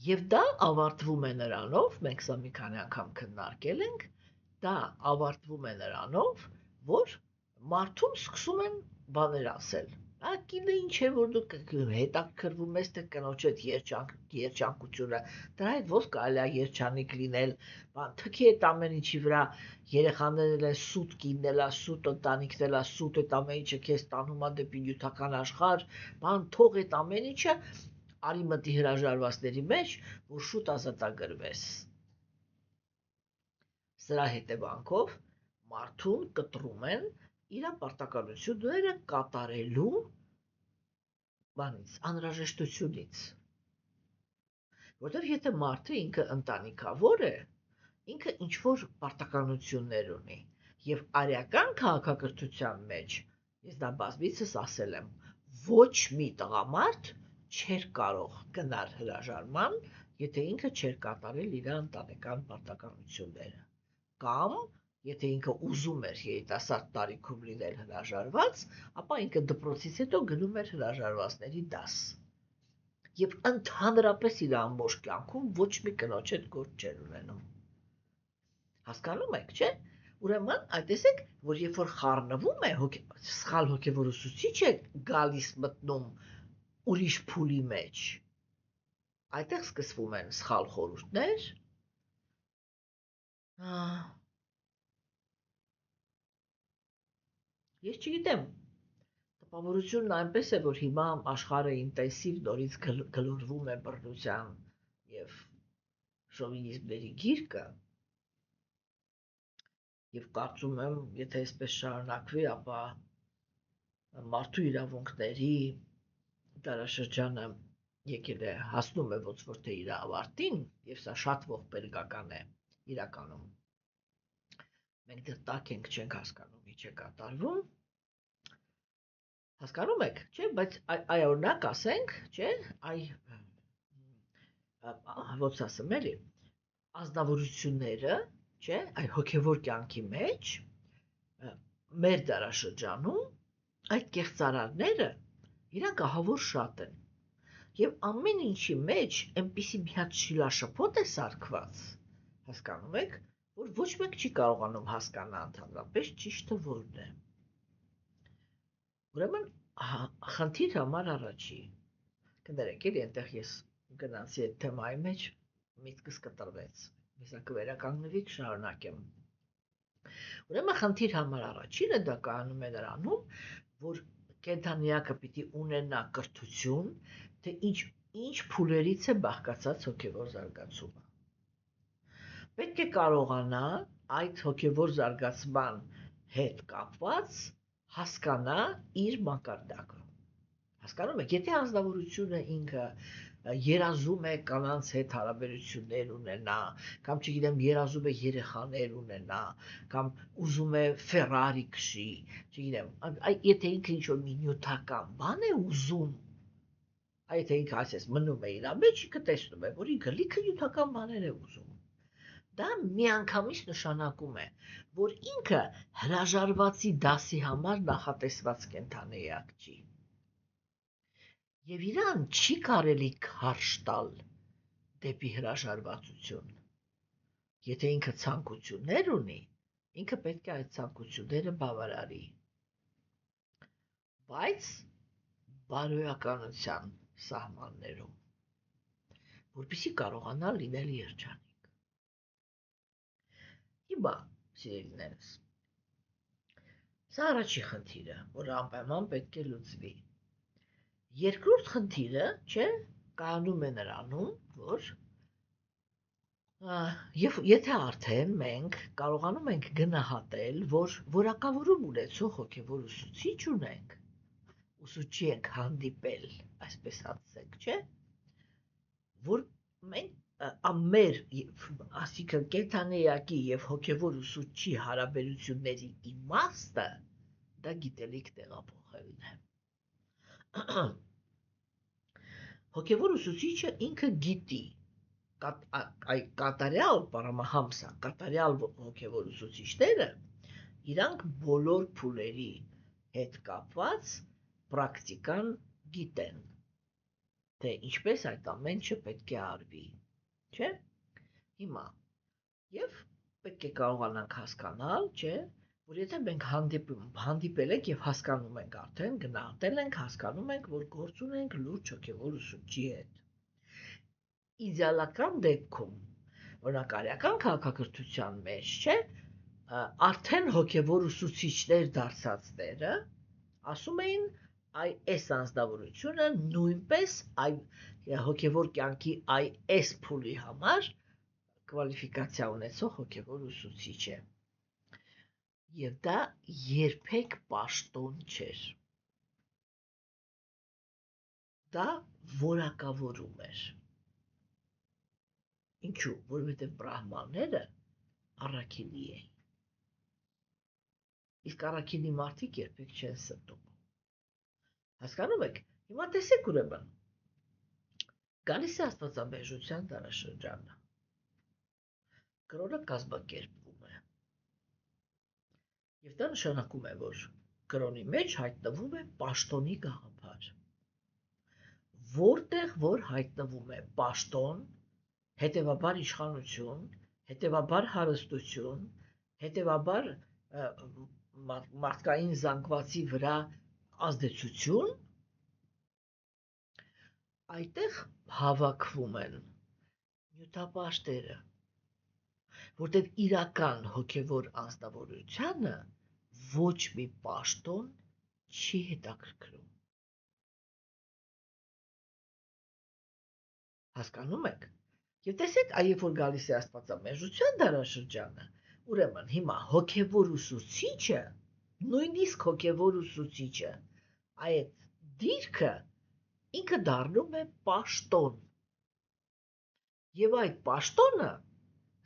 Եվ դա ավարտվում է նրանով, մենք սա մի քանի անգամ քննարկել ենք, դա ավարտվում է նրանով, որ մարդուն սկսում են բաներ ասել։ Կինը ինչ է, որ դու հետաքրվում ես թե կնոջդ երջանկությունը, դրա հետ ո՞ս կարելի է երջանիկ լինել, թքի այդ ամեն ինչի վրա երեխաներն են սուտ, կինն էլ է սուտ, ընտանիքն էլ է սուտ, այդ ամեն ինչը քեզ տանում է դեպի նյութական աշխարհ, թող այդ ամեն ինչը արի մտի հրաժարվածների մեջ, որ շուտ ազատագրվես։ Սրա հետևանքով մարդուն կտրում են իր պարտականությունները կատարելու անհրաժեշտությունից։ Որտեվ եթե մարդը ինքը ընտանիքավոր է, ինքը ինչ-որ պարտականություններ ունի, եւ արիական քաղաքակրթության մեջ, ես դա բազմիցս ասել եմ, ոչ մի տղամարդ չէր կարող գնալ հրաժարման, եթե ինքը չէր կատարել իր ընտանեկան պարտականությունները, կամ եթե ինքը ուզում էր երիտասարդ տարիքում լինել հրաժարված, ապա ինքը դպրոցից հետո գնում էր հրաժարվածների դաս։ Եվ ընդհանրապես իր ամբողջ կյանքում ոչ մի կնոջ հետ գործ չէր ունենում։ Հասկանում եք, չէ՞։ Ուրեմն, տեսեք, որ երբ որ խառնվում է, սխալ հոգևոր ուսուցիչ է գալիս մտնում ուրիշ փուլի մեջ, այդտեղ սկսվում են սխալ խորհուրդներ, ես չգիտեմ, տպավորությունն այնպես է, որ հիմա աշխարհը ինտենսիվ նորից գլորվում է բռնության և շովինիզմների գիրկը, և կարծում եմ, եթե այսպես շարունակվի, ապա մարդու իրավունքների դարաշրջանը եկել է, հասնում է ոնց որ թե իր ավարտին, և սա շատ ողբերգական է իրականում։ Մենք դեռ տակ ենք, չենք հասկանում ինչ է կատարվում։ Հասկանում եք, չէ, բայց այ օրինակ ասենք, չէ, ոնց ասեմ էլի, ազնվորությունները, չէ, այ հոգևոր կյանքի մեջ, մեր դարաշրջանում, այդ կեղծարարները, իրանք ահավոր շատ են, և ամեն ինչի մեջ այնպիսի մի հատ շիլաշփոթ է սարքված, հասկանում եք, որ ոչ մեկ չի կարողանում հասկանալ ընդհանրապես ճիշտը որն է։ Ուրեմն, խնդիր համար առաջի, կներեք, էլի այնտեղ ես գնացի այդ թեմայի մեջ, միտքս կտրվեց, հեսա կվերականգնվի կշարունակեմ։ Ուրեմն, խնդիր համար առաջինը դա կայանում է նրանում, որ կենդանիակը պիտի ունենա կրթություն, թե ինչ փուլերից է բաղկացած հոգևոր զարգացումը։ Պետք է կարողանա այդ հոգևոր զարգացման հետ կապված հասկանա իր մակարդակը։ Հասկանում եք, եթե անձնավորությունը ինքը երազում է կանանց հետ հարաբերություններ ունենա, կամ չգիտեմ, երազում է երեխաներ ունենա, կամ ուզում է Ֆերարի քշի, չգիտեմ, եթե ինքը ինչ-որ մի նյութական բան է ուզում, եթե ինքը ասես մնում է իր մեջ, ինքը տեսնում է, որ ինքը լիքը նյութական բաներ է ուզում։ Դա միանգամից նշանակում է, որ ինքը հրաժարվածի դասի համար նախատեսված կենդանիակ չի։ Եվ իրան չի կարելի քարշ տալ դեպի հրաժարվածություն։ Եթե ինքը ցանկություններ ունի, ինքը պետք է այդ ցանկությունները բավարարի։ Բայց բարոյականության սահմաններում, որպեսզի կարողանա լինել երջանիկ։ Հիմա, սիրելիներս, սա առաջի խնդիրը, որ անպայման պետք է լուծվի։ Երկրորդ խնդիրը, չէ, կայանում է նրանում, որ եթե արդեն մենք կարողանում ենք գնահատել, որ որակավորում ունեցող հոգևոր ուսուցիչ ունենք, ուսուցչի ենք հանդիպել, այսպես ասենք, չէ, որ մենք մեր, ասիկն կենդանիակի և հոգևոր ուսուցչի հարաբերությունների իմաստը դա գիտելիք տեղափոխելն է։ Հոգևոր ուսուցիչը ինքը գիտի, կատարյալ, պարամահամսա, կատարյալ հոգևոր ուսուցիչները, իրանք բոլոր փուլերի հետ կապված պրակտիկան գիտեն, թե ինչպես այդ ամենը պետք է արվի, չէ, հիմա, և պետք է կարողանանք հասկանալ, չէ, որ եթե մենք հանդիպել ենք և հասկանում ենք արդեն, գնահատել ենք, հասկանում ենք, որ գործ ունենք լուրջ հոգևոր ուսուցչի հետ։ Իդեալական դեպքում, օրինակ արիական քաղաքակրթության մեջ, չէ, արդեն հոգևոր ուսուցիչներ դարձածները ասում էին, այս անձնավորությունը նույնպես հոգևոր կյանքի այս փուլի համար կվալիֆիկացիա ունեցող հոգևոր ուսուցիչ է։ Եվ դա երբեք պաշտոն չէր։ Դա որակավորում էր։ Ինչու՞, որովհետև բրահմանները առաքինի էին։ Իսկ առաքինի մարդիկ երբեք չեն ստում։ Հասկանում եք, հիմա տեսեք ուրեմն, գալիս է աստվածաբեժության դարաշրջանը, կրոնը կազմակերպվում է, և դա նշանակում է, որ կրոնի մեջ հայտնվում է պաշտոնի գաղափար, որտեղ որ հայտնվում է պաշտոն, հետևաբար իշխանություն, հետևաբար հարստություն, հետևաբար մարդկային զանգվածի վրա ազդեցություն, այդտեղ հավաքվում են նյութապաշտերը, որտեղ իրական հոգևոր անձնավորությանը ոչ մի պաշտոն չի հետաքրքրում։ Հասկանում եք։ Եվ տեսեք, երբ որ գալիս է աստվածամեժության դարաշրջանը, ուրեմն հիմա հոգևոր ուսուցիչը, նույնիսկ հոգևոր ուսուցիչը, այդ դիրքը ինքը դառնում է պաշտոն։ Եվ այդ պաշտոնը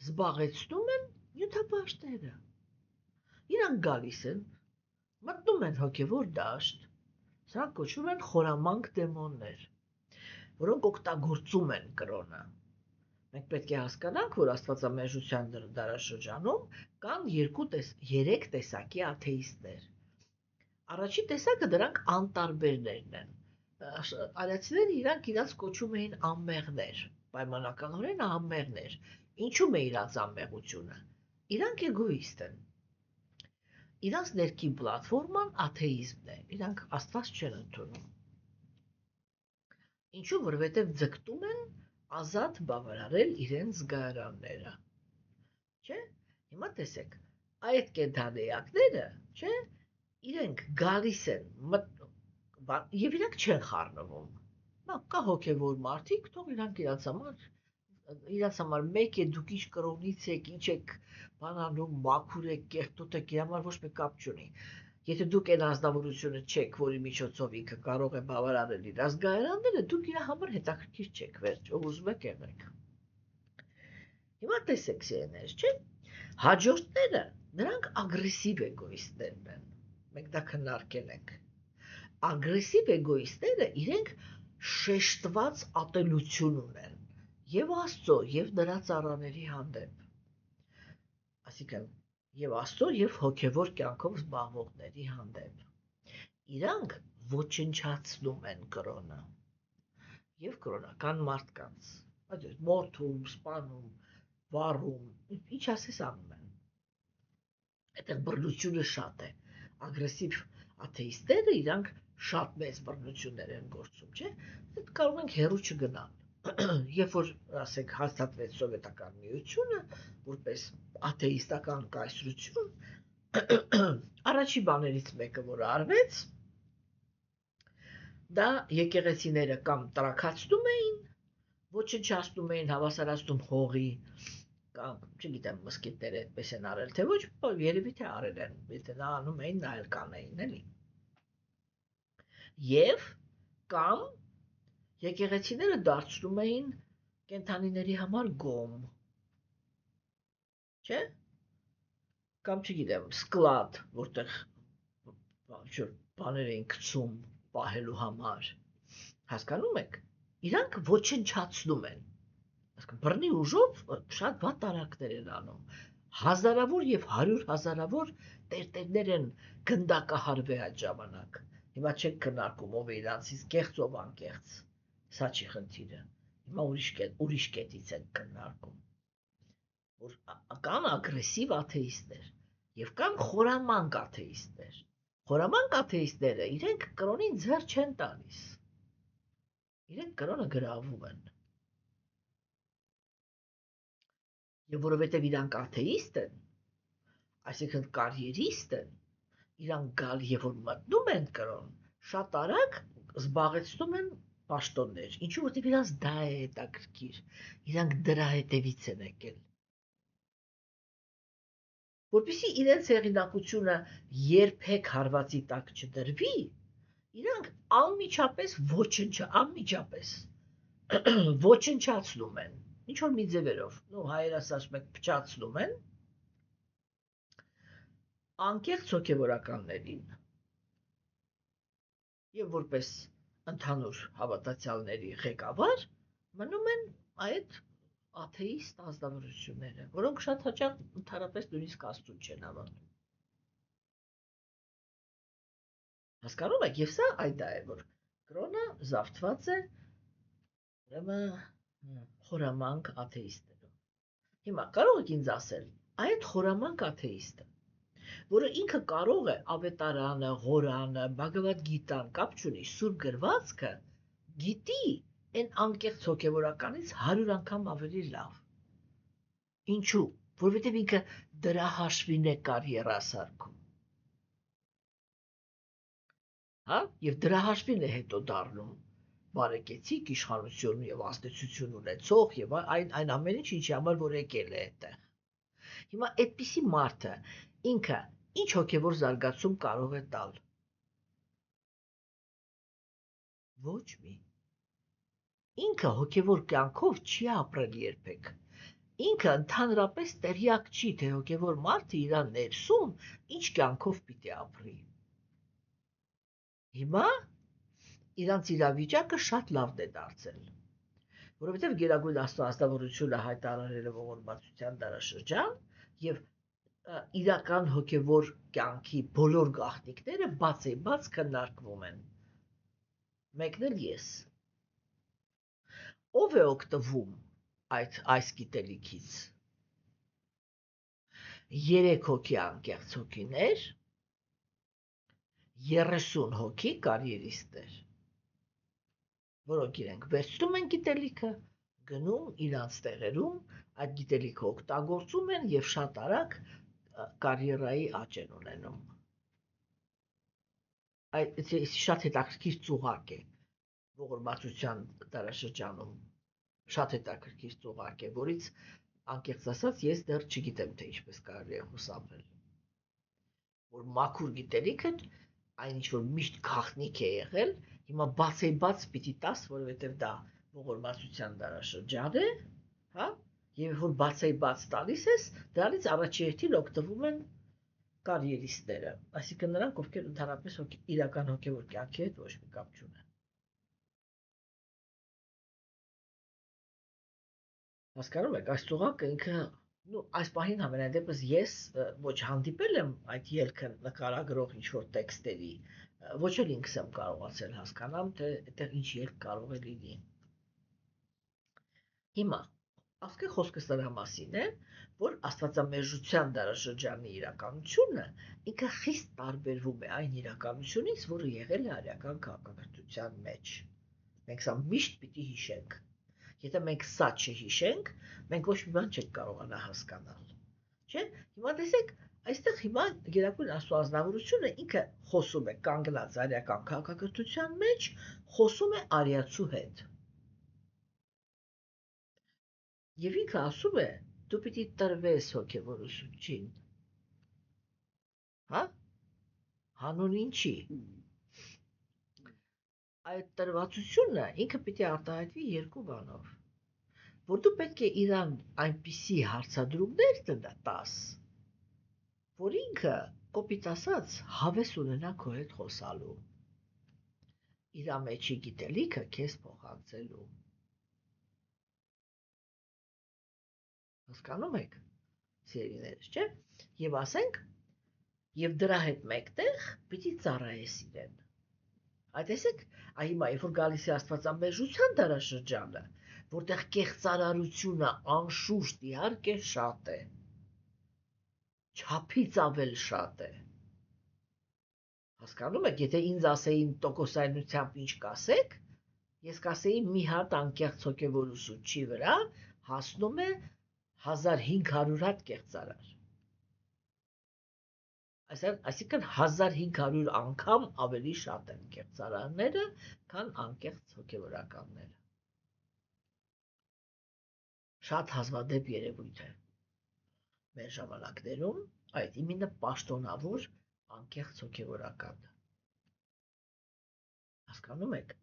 զբաղեցնում են նյութապաշտները։ Իրանք գալիս են, մտնում են հոգևոր դաշտ, սրանք կոչվում են խորամանկ դեմոններ, որոնք օգտագործում են կրոնը։ Մենք պետք է հասկանանք, որ աստվածամեժության դարաշրջանում կան 3 տեսակի աթեիստներ։ Առաջին տեսակը դրանք անտարբերներն են։ Արիացիները իրանք կոչում էին անմեղներ, պայմանականորեն անմեղներ։ Ինչու՞մ է իրանց անմեղությունը։ Իրանք էգոիստ են։ Իրանց ներքին պլատֆորման աթեիզմն է, իրանք Աստված չեն ընդունում։ Ինչու, որովհետև ձգտում են ազատ բավարարել իրենց զգայարանները։ Չէ՞։ Հիմա տեսեք, այդ կենդանեակները, չէ՞, իրենք գալիս են եւ իրանք չեն խառնվում։ Կա հոգևոր մարդիկ, թող իրանք իրաց համար մեկ է, դուք ինչ կրոնից եք, ինչ եք բանանում, մաքուր եք, կեղտոտ եք, իր համար ոչ մի կապ չունի։ Եթե դուք այն ազնվորությունը չեք, որի միջոցով ինքը կարող է բավարարել իր ազգայարանները, դուք իր համար հետաքրքիր չեք, վերջ, ով ուզում եք եղեք։ Հիմա տեսեք սիրելիներ, չէ՞։ Հաջորդները, նրանք ագրեսիվ էգոիստներն են։ Մենք դա քննարկել ենք։ Ագրեսիվ էգոիստները իրենք շեշտված ատելություն ունեն եւ Աստծո, եւ նրա ծառաների հանդեպ։ Այսինքն, եւ Աստծո, եւ հոգեվոր կյանքով զբաղվողների հանդեպ։ Իրանք ոչնչացնում են կրոնը եւ կրոնական մարդկանց, մորթում, սպանում, վառում, ինչ ասես անում են։ Այդտեղ բռնությունը շատ է։ Ագրեսիվ աթեիստները իրանք շատ մեծ բռնություններ են գործում, չէ՞։ Այդ կարող ենք հեռու չգնալ։ Երբ որ, ասենք, հաստատվեց սովետական միությունը, որպես աթեիստական կայսրություն, առաջի բաներից մեկը, որ արվեց, դա եկեղեցիները կամ տրաքացնում էին, ոչնչացնում էին, հավասարացնում հողի, կամ, չգիտեմ, մզկիթները այդպես են արել, թե ոչ, երևի թե արել են, եթե նա անում էին, նա էլ կանեին, էլի։ Եվ կամ եկեղեցիները դարձնում էին կենդանիների համար գոմ, չէ՞։ Կամ չգիտեմ, սկլադ, որտեղ բաներ էին գցում պահելու համար։ Հասկանում եք։ Իրանք ոչնչացնում են։ Բռնի ուժով շատ վատ տարակներ են անում։ Հազարավոր եւ 100 հազարավոր տերտերներ են գնդակահարվել այդ ժամանակ։ Հիմա չենք քննարկում ով է իրանցից կեղծ, ով անկեղծ։ Սա չի խնդիրը։ Հիմա ուրիշ կետից ենք քննարկում։ Որ կան ագրեսիվ աթեիստներ եւ կան խորամանկ աթեիստներ։ Խորամանկ աթեիստները իրենք կրոնին ձեռ չեն տալիս։ Իրենք կրոնը գրավում են։ Եվ որովհետև իրանք աթեիստ են, այսինքն կարիերիստ են, իրանք գալ եւ որ մտնում են կրոն, շատ արագ զբաղեցնում են պաշտոններ, ինչու որտեղ իրանք դա է հետաքրքիր, իրանք դրա հետևից են եկել։ Որպեսզի իրենց հեղինակությունը երբեք հարվածի տակ չդրվի, իրանք անմիջապես ոչնչացնում են, ինչ որ մի ձևերով, հայերս ասում եք փչացնում են, անկեղծ հոգևորականներին եւ որպես ընդհանուր հավատացյալների ղեկավար մնում են այդ աթեիստ ազնվորությունները, որոնք շատ հաճախ ընդհանրապես նույնիսկ Աստծուն չեն հավատում։ Հասկանում եք, եւ սա այդ է, որ կրոնը զավթված է ուրեմն խորամանկ աթեիստներով։ Հիմա կարող եք ինձ ասել, այդ խորամանկ աթեիստը, որը ինքը կարող է ավետարանը, Ղորանը, Բhagavad Gita-ն կապ չունի սուրբ գրվածքը, գիտի այն անկեղծ հոգևորականից 100 անգամ ավելի լավ։ Ինչու՞։ Որովհետև ինքը դրա հաշվին է կարիերա սարքում։ Հա, եւ դրա հաշվին է հետո դառնում բարեկեցիկ իշխանություն եւ ազդեցություն ունեցող եւ այն ամեն ինչի համար որ եկել է այդտեղ։ Հիմա այդպիսի մարդը ինքը ինչ հոգևոր զարգացում կարող է տալ։ Ոչ մի։ Ինքը հոգևոր կյանքով չի ապրել երբեք։ Ինքը ընդհանրապես տեղյակ չի, թե հոգևոր մարդը իր ներսում ինչ կյանքով պիտի ապրի։ Հիմա իրանց իրավիճակը շատ լավն է դարձել, որովհետև Գերագույն Աստվածավորությունը հայտարարել է ողորմածության դարաշրջան եւ իրական հոգևոր կյանքի բոլոր գաղտնիքները բաց քննարկվում են։ Մեկն էլ ես։ Ով է օգտվում այս գիտելիքից։ 3 հոգի անկեղծ հոգիներ, 30 հոգի կարիերիստներ, որոնք իրենք վերցնում են գիտելիքը, գնում իրանց տեղերում, այդ գիտելիքը օգտագործում են եւ շատ արագ կարիերայի աճ են ունենում։ Այդ շատ հետաքրքիր ծուղակ է ողորմածության դարաշրջանում, շատ հետաքրքիր ծուղակ է, որից անկեղծ ասած ես դեռ չգիտեմ, թե ինչպես կարելի է խուսափել։ Որ մաքուր գիտելիքը այն ինչ որ միշտ գաղտնիք է եղել, հիմա բաց պիտի տաս, որովհետև դա ողորմածության դարաշրջան է, հա, եւ որ բաց տալիս ես, դրանից առաջի հերթին օգտվում են կարիերիստները, այսինքն նրանք, ովքեր ընդհանրապես իրական հոգևոր կյանքի հետ ոչ մի կապ չունեն։ Հասկանում եք, այս ծուղակը ինքը այս պահին համենայն դեպս ես ոչ հանդիպել եմ այդ ելքը նկարագրող ինչ-որ տեքստերի, ոչ էլ ինքս եմ կարողացել հասկանամ, թե այդտեղ ինչ ելք կարող է լինի։ Հիմա, ասկե խոսքս նրա մասին է, որ աստվածամերժության դարաշրջանի իրականությունը ինքը խիստ տարբերվում է այն իրականությունից, որը եղել է արյական քաղաքակրթության մեջ։ Մենք սա միշտ պիտի հիշենք։ Եթե մենք սա չհիշենք, մենք ոչ մի բան չենք կարողանա հասկանալ։ Չէ՞։ Հիմա տեսեք, այստեղ հիմա Գերագույն Աստվածավորությունը ինքը խոսում է կանգնած արյական քաղաքակրթության մեջ, խոսում է արիացու հետ։ Եվ ինքը ասում է, դու պիտի տրվես հոգևոր ուսուցչին։ Հա? Հանուն ինչի։ Այդ տրվածությունը ինքը պիտի արտահայտվի 2 բանով, որ դու պետք է իրան այնպիսի հարցադրումներ տաս, որ ինքը, կոպիտ ասած, հավես ունենա քո հետ խոսալու, իր մեջի գիտելիքը քեզ փոխանցելու։ Հասկանում եք, սիրելիներս, չէ՞։ Եվ ասենք, եւ դրա հետ մեկտեղ պիտի ծառայես իրեն։ Այդ տեսեք, հիմա երբ որ գալիս է աստվածամերժության դարաշրջանը, որտեղ կեղծարարությունը անշուշտ իհարկե շատ է, չափից ավել շատ է։ Հասկանում եք, եթե ինձ ասեին տոկոսայնությամբ ինչ կասեք, ես կասեի մի հատ անկեղծ հոգևոր ուսուցչի վրա հասնում է 1500 հատ կեղծարար։ Այսինքն 1500 անգամ ավելի շատ են կեղծարարները, քան անկեղծ հոգևորականները։ Շատ հազվադեպ երևույթ է մեր ժամանակներում այդ իմինը պաշտոնավոր անկեղծ հոգևորականը։ Հասկանում եք։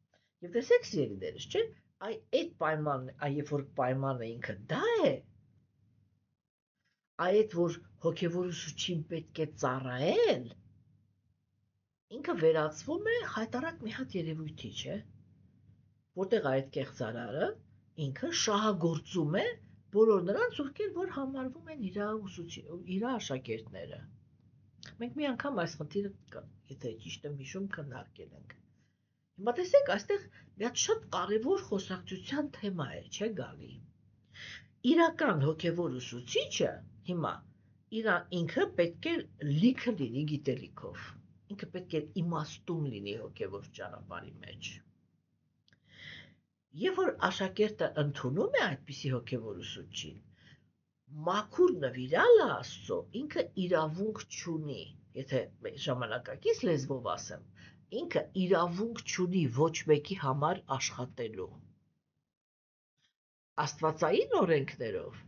Եվ տեսեք սիրելիներս, չէ՞, այդ պայմանն, երբ որ պայմանը ինքը դա է, այդ որ հոգևոր ուսուցչին պետք է ծառայել, ինքը վերածվում է հայտարարակ մի հատ երևույթի, չէ՞, որտեղ այդ կեղծարարը ինքը շահագործում է բոլոր նրանց, ովքեր որ համարվում են իր աշակերտները։ Մենք մի անգամ այս խնդիրը, եթե ճիշտ եմ հիշում, քննարկել ենք։ Հիմա տեսեք, այստեղ մի հատ շատ կարևոր խոսակցության թեմա է, չէ՞ գալի։ Իրական հոգևոր ուսուցիչը հիմա ինքը պետք է լիքը լինի գիտելիքով, ինքը պետք է իմաստուն լինի հոգևոր ճանապարհի մեջ։ Երբ որ աշակերտը ընդունում է այդպիսի հոգևոր ուսուցչին, մաքուր նվիրալը Աստծո ինքը իրավունք չունի, եթե ժամանակակից լեզվով ասեմ, ինքը իրավունք չունի ոչ մեկի համար աշխատելու։ Աստվածային օրենքներով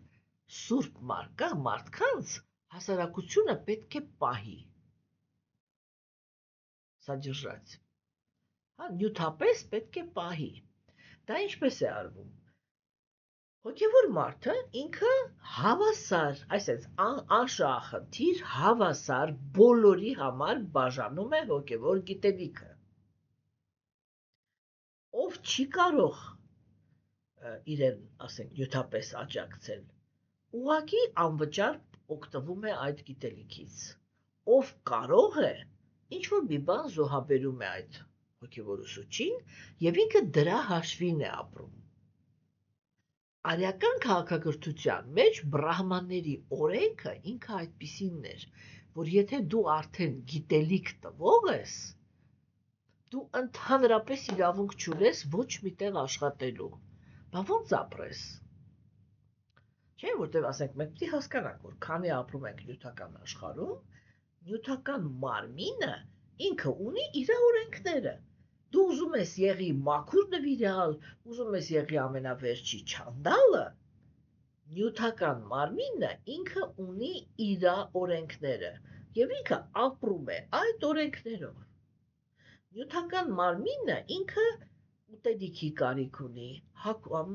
սուրբ մարդկանց հասարակությունը պետք է պահի։ Սադержать։ Նյութապես պետք է պահի։ Դա ինչպես է արվում։ Հոգևոր մարդը ինքը հավասար, այսինքն անշահախնդիր հավասար բոլորի համար բաժանում է հոգևոր գիտելիքը։ Ով չի կարող իրեն, ասենք, նյութապես աջակցել, ուղղակի անվճար օգտվում է այդ գիտելիքից։ Ով կարող է, ինչ-որ մի բան զոհաբերում է այդ հոգևոր ուսուցչին եւ ինքը դրա հաշվին է ապրում։ Արիական քաղաքակրթության մեջ բրահմանների օրենքը ինքը այդպիսինն էր, որ եթե դու արդեն գիտելիք տվող ես, դու ընդհանրապես իրավունք չունես ոչ միտեղ աշխատելու։ Բա ո՞նց ապրես։ Չէ, որտեղ ասենք մենք պետք է հասկանանք, որ քանի ապրում ենք նյութական աշխարհում, նյութական մարմինը ինքը ունի իր օրենքները։ Դու ուզում ես եղի մաքուր նվիրալ, ուզում ես եղի ամենավերջի չանդալը, նյութական մարմինը ինքը ունի իր օրենքները եւ ինքը ապրում է այդ օրենքներով։ Նյութական մարմինը ինքը ուտելիքի կարիք ունի,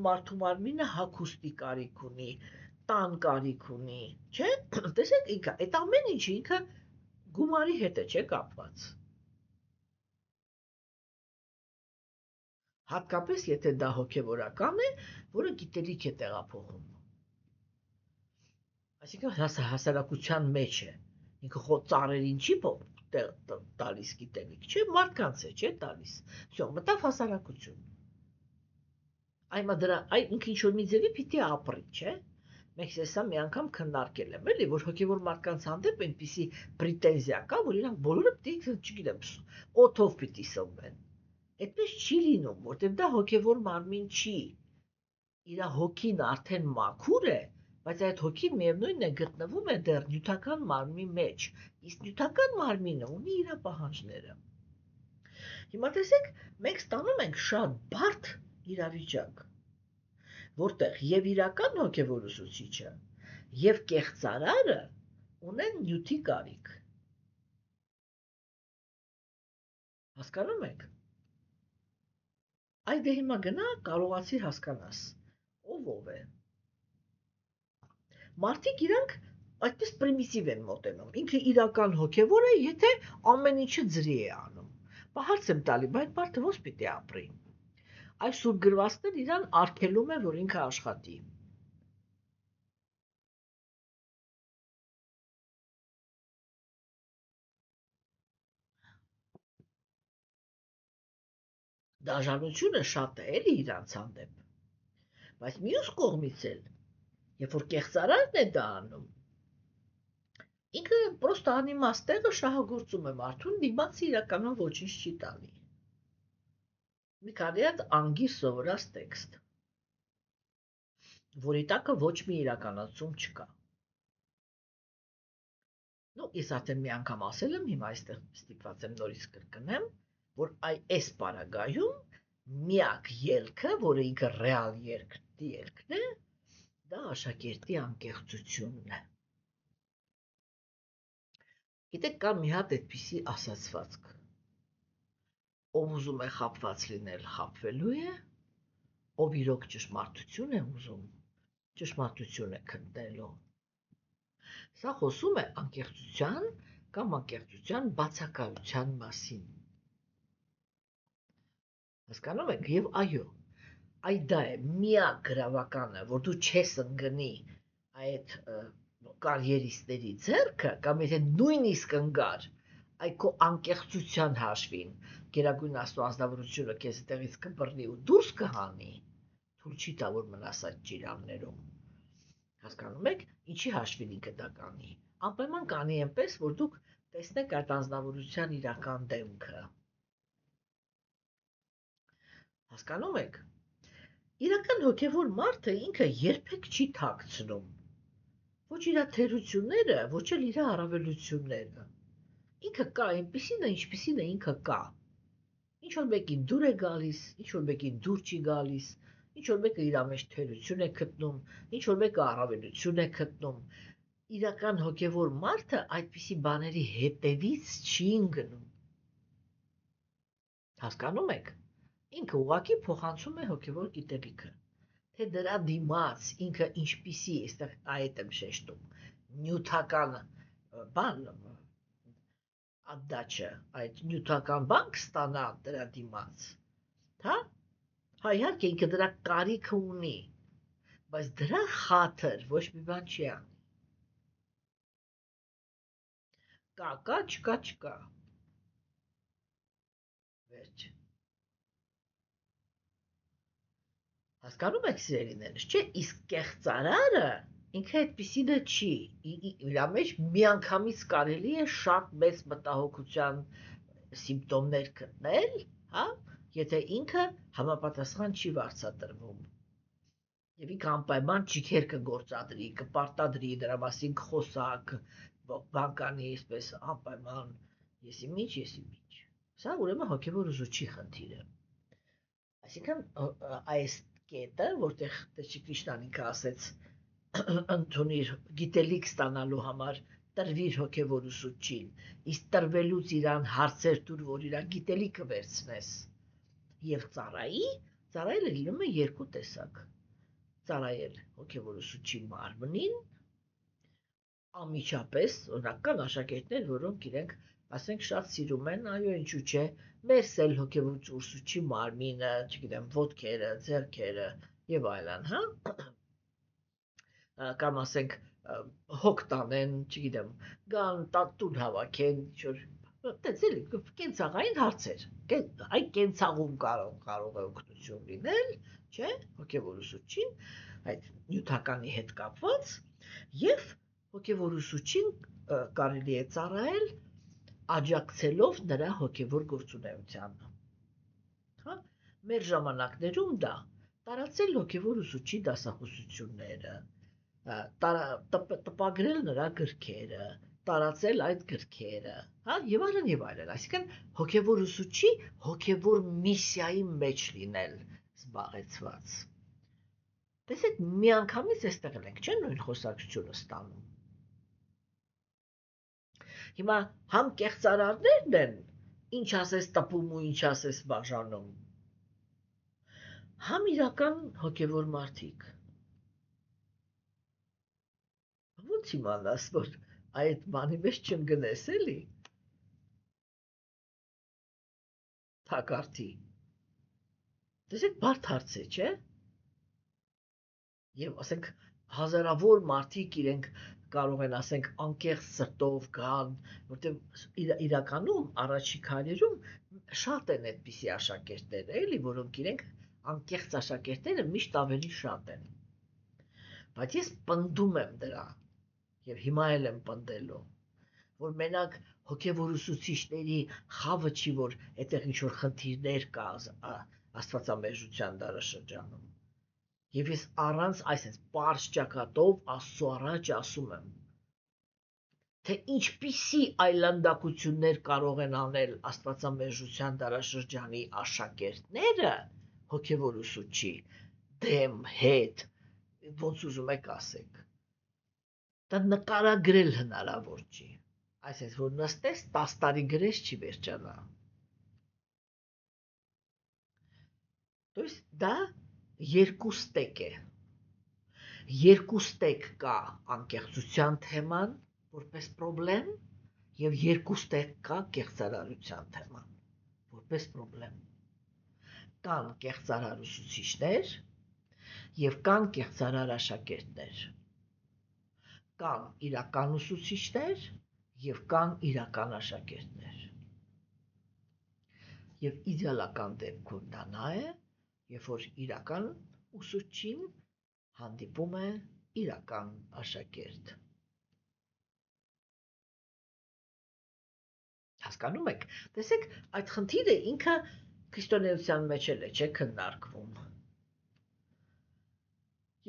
մարդու մարմինը հագուստի կարիք ունի, տան կարիք ունի, չէ՞։ Տեսեք, ինքը այդ ամեն ինչը ինքը գումարի հետ է, չէ՞ կապված։ Հատկապես եթե դա հոգևորական է, որը գիտելիք է տեղափոխում։ Այսինքն հասարակության մեջ է, ինքը ծառերին չի տալիս գիտելիք, չէ, մարդկանց է, չէ, տալիս։ Всё, մտավ հասարակություն։ Այն ինքը ինչ-որ մի ձևի պիտի ապրի, չէ։ Մենք հեսա մի անգամ քննարկել եմ, էլի, որ հոգևոր մարդկանց հանդեպ այնպիսի պրետենզիա կա, որ իրանք բոլորը պիտի, չգիտեմ, օդով պիտի սնվեն։ Այդպես չի լինում, որտեղ դա հոգևոր մարմին չի։ Իր հոգին արդեն մաքուր է, բայց այդ հոգին միևնույնն է գտնվում է դեռ նյութական մարմնի մեջ, իսկ նյութական մարմինը ունի իր պահանջները։ Հիմա տեսեք, մենք ստանում ենք շատ բարդ իրավիճակ, որտեղ եւ իրական հոգևոր ուսուցիչը, եւ կեղծարարը ունեն նյութի կարիք։ Հասկանում եք։ Այ դե հիմա գնա կարողացի հասկանաս, ով է։ Մարդիկ իրանք այդպես պրիմիտիվ են մոտենում, ինքը իրական հոգևոր է, եթե ամեն ինչը ձրի է անում։ Բա հարց եմ տալի, բայց մարդը ո՞նց պիտի ապրի։ Այս սուր գրվածքն իրան արգելում է, որ ինքը աշխատի։ Դաժանությունը շատ է էլի իրանց հանդեպ, բայց մյուս կողմից էլ, երբ որ կեղծարարն է դա անում, ինքը պրոստը անիմաստ տեղը շահագործում է մարդուն, դիմացը իրականում ոչինչ չի տալի։ Մի քանի հատ անգիր սովորած տեքստ, որի տակը ոչ մի իրականացում չկա։ Ես արդեն մի անգամ ասել եմ, հիմա այստեղ ստիպված եմ նորից կրկնեմ, որ այս պարագայում միակ ելքը, որը ինքը ռեալ ելքն է, դա աշակերտի անկեղծությունն է։ Գիտեք, կա մի հատ այդպիսի ասացվածք. ով ուզում է խաբված լինել, խաբվելու է, ով իրոք ճշմարտություն է ուզում, ճշմարտություն է քննելու։ Սա խոսում է անկեղծության կամ անկեղծության բացակայության մասին։ Հասկանում եք, եւ այո, այդ դա է միակ գրավականը, որ դու չես ընկնի այդ կարիերիստների ձեռքը, կամ եթե նույնիսկ ընկար, այդ քո անկեղծության հաշվին Գերագույն Աստծո անձնավորությունը քեզ այդտեղից կբռնի ու դուրս կհանի, թույլ չի տա որ մնաս այդ ճիրաններում։ Հասկանում եք, ինչի հաշվին ինքը դա կանի։ Անպայման կանի այնպես, որ դուք տեսնեք այդ անձնավորության իրական դեմքը։ Հասկանում եք։ Իրական հոգևոր մարդը ինքը երբեք չի թաքցնում ոչ իր թերությունները, ոչ էլ իր առավելությունները։ Ինքը կա այնպիսին է, ինչպիսին է ինքը կա։ Ինչ որ մեկին դուր է գալիս, ինչ որ մեկին դուր չի գալիս, ինչ որ մեկը իր մեջ թերություն է գտնում, ինչ որ մեկը առավելություն է գտնում։ Իրական հոգևոր մարդը այդպիսի բաների հետևից չի ընկնում։ Հասկանում եք։ Ինքը ուղղակի փոխանցում է հոգևոր գիտելիքը։ Թե դրա դիմաց ինքը ինչպիսի, այստեղ այդ եմ շեշտում, նյութական բան ադաչը, այդ նյութական բան կստանա դրա դիմաց, հա? Հա իհարկե ինքը դրա կարիքը ունի, բայց դրա խաթր ոչ մի բան չի անի։ Կա, չկա։ Վերջ։ Հասկանում եք սիրելիներս, չէ, իսկ կեղծարարը ինքը այդպիսինը չի, իր մեջ միանգամից կարելի է շատ մեծ մտահոգության սիմպտոմներ գտնել, հա, եթե ինքը համապատասխան չի վարձատրվում։ Եվ ինքը անպայման ճիքեր կգործադրի, կպարտադրի դրա մասին խոսակ, բանկանի այսպես անպայման եսիմիջ։ Սա ուրեմն հոգևոր ուսուցչի խնդիրը։ Այսինքն այս կետը, որտեղ Տեր Կրիշնան ինքը ասեց ընդունիր գիտելիք ստանալու համար տրվիր հոգևոր ուսուցչին, իսկ տրվելուց իրան հարցեր տուր, որ իր գիտելիքը վերցնես։ Եվ ծառայելը լինում է երկու տեսակ։ Ծառայել հոգևոր ուսուցչի մարմնին, անմիջապես, օրինակ կան աշակերտներ, որոնք իրենք, ասենք, շատ սիրում են, այո, ինչու՞ չէ, մերսել հոգևոր ուսուցչի մարմինը, չգիտեմ, ոտքերը, ձեռքերը եւ այլն, հա? Կամ ասենք հոգ տանեն, չգիտեմ, գան տուն հավաքեն, ինչ-որ տենց էլի կենցաղային հարցեր։ Այդ կենցաղում կարող է օգնություն լինել, չէ՞, հոգևոր ուսուցչին, այդ նյութականի հետ կապված, եւ հոգևոր ուսուցչին կարելի է ծառայել աջակցելով նրա հոգևոր գործունեությանը։ Հա, մեր ժամանակներում դա տարածել հոգևոր ուսուցչի դասախոսությունները, տպագրել նրա գրքերը, տարածել այդ գրքերը, հա, եւ այլն, այսինքն հոգևոր ուսուցչի հոգևոր միսիայի մեջ լինել զբաղեցված։ Տեսեք, միանգամից այստեղ ենք, չէ՞, նույն խոսակցությունը ստանում։ Հիմա համ կեղծարարներն են, ինչ ասես տպում ու ինչ ասես բաժանում, համ իրական հոգևոր մարդիկ։ Ոնց իմանաս, որ այդ բանի մեջ չընկնես, էլի։ Թակարդի։ Տեսեք, բարդ հարց է, չէ՞։ Եվ ասենք հազարավոր մարդիկ իրենք կարող են, ասենք, անկեղծ սրտով գան, որտեղ իրականում առաջի քայլերում շատ են այդպիսի աշակերտներ, էլի, որոնք իրենք անկեղծ աշակերտները միշտ ավելի շատ են։ Բայց ես պնդում եմ դրա, եւ հիմա էլ եմ պնդելու, որ մենակ հոգևոր ուսուցիչների խավը չի, որ այդտեղ ինչ-որ խնդիրներ կա աստվածամերժության դարաշրջանում։ Եվ ես առանց այսպես պարզ ճակատով Աստծո առաջ ասում եմ, թե ինչպիսի այլանդակություններ կարող են անել աստվածամերժության դարաշրջանի աշակերտները հոգևոր ուսուցչի դեմ հետ, ոնց ուզում եք ասեք։ Դա նկարագրել հնարավոր չի։ Այսպես որ նստես 10 տարի գրես չի վերջանա։ То есть դա երկու ստեկ է։ Երկու ստեկ կա անկեղծության թեման որպես պրոբլեմ եւ երկուստեղ կա կեղծարարության թեման, որպես խնդրեմ։ Կան կեղծարար ուսուցիչներ եւ կան կեղծարար աշակերտներ։ Կան իրական ուսուցիչներ եւ կան իրական աշակերտներ։ Եվ իդեալական դեպքում դա նա է, երբ որ իրական ուսուցչին հանդիպում է իրական աշակերտ։ Հասկանում եք, տեսեք, այդ խնդիրը ինքը քրիստոնեության մեջ էլ է, չէ, քննարկվում։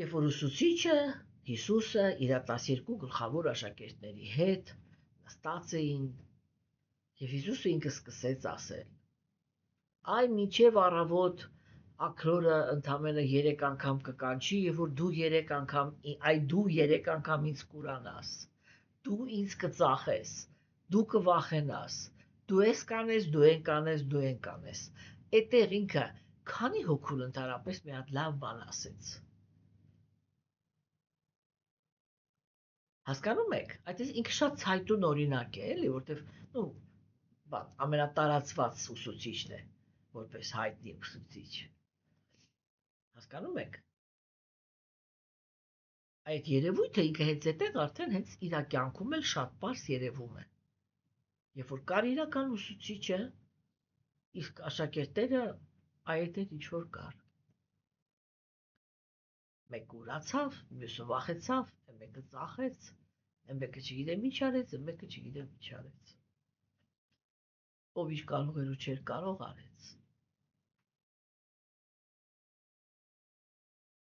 Երբ որ ուսուցիչը Հիսուսը իր 12 գլխավոր աշակերտների հետ նստած էին, եւ Հիսուսը ինքը սկսեց ասել. Այ մինչև առավոտ ակրորը ընդամենը 3 անգամ կկանչի, եւ որ դու 3 անգամ, դու 3 անգամ ինձ կուրանաս, դու ինձ կծախես, դու կվախենաս, դու ես կանես, դու են կանես, դու են կանես։ Այդտեղ ինքը քանի հոգուր ընդհանրապես մի հատ լավ բան ասեց։ Հասկանում եք, այդպես ինքը շատ ցայտուն օրինակ է, էլի, որտեվ ամենատարածված ուսուցիչն է, որպես հայտնի ուսուցիչ։ Հասկանում եք։ Այդ երևույթը ինքը հենց այդտեղ արդեն հենց իր կյանքում էլ շատ པարզ երևում է։ Երբ որ կար իրական ուսուցիչը, իսկ աշակերտները այդտեղ ինչ որ կար։ Մեկը ուրացավ, մյուսը վախեցավ, մեկը ծախեց, մեկը չգիտեմ ինչ արեց, մեկը չգիտեմ ինչ արեց։ Ով ինչ կարող էր ու չէր կարող արեց։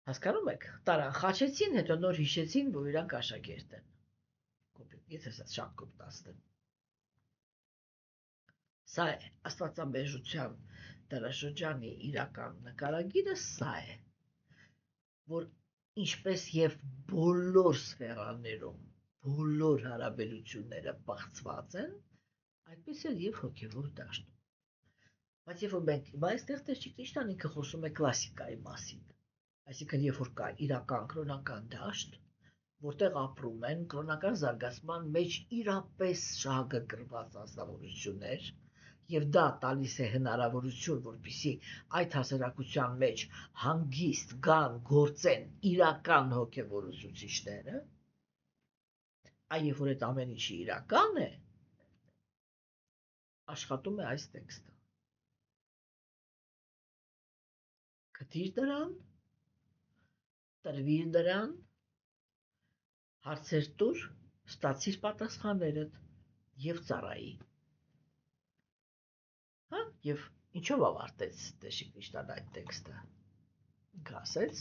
Հասկանում եք, տարան խաչեցին, հետո նոր հիշեցին, որ իրանք աշակերտ են։ Եթե սա շատ կոպտաստ է։ Սա է աստվածաբեժության դարաշրջանի իրական նկարագիրը, սա է, որ ինչպես եւ բոլոր սֆերաներում, բոլոր հարաբերությունները բացված են, այդպես էլ եւ հոգեվոր դաշտում։ Բայց երբ որ մենք այստեղ Տեր ինքը խոսում է կլասիկայի մասին, այսինքն երբ որ կա իրական կրոնական դաշտ, որտեղ ապրում են կրոնական զարգացման մեջ իրապես շահագրգռված ազնվորություններ, եւ դա տալիս է հնարավորություն, որպեսզի այդ հասարակության մեջ հանգիստ գան գործեն իրական հոգեվոր ուսուցիչները, այ երբ որ այդ ամեն ինչը իրական է, աշխատում է այս տեքստը։ Գտիր դրան, տրվիր դրան, հարցեր տուր, ստացիր պատասխաններդ եւ ծառայի։ Հա, եւ ինչով ավարտեց Տեր Քրիստոն այդ տեքստը։ Ինքը ասեց.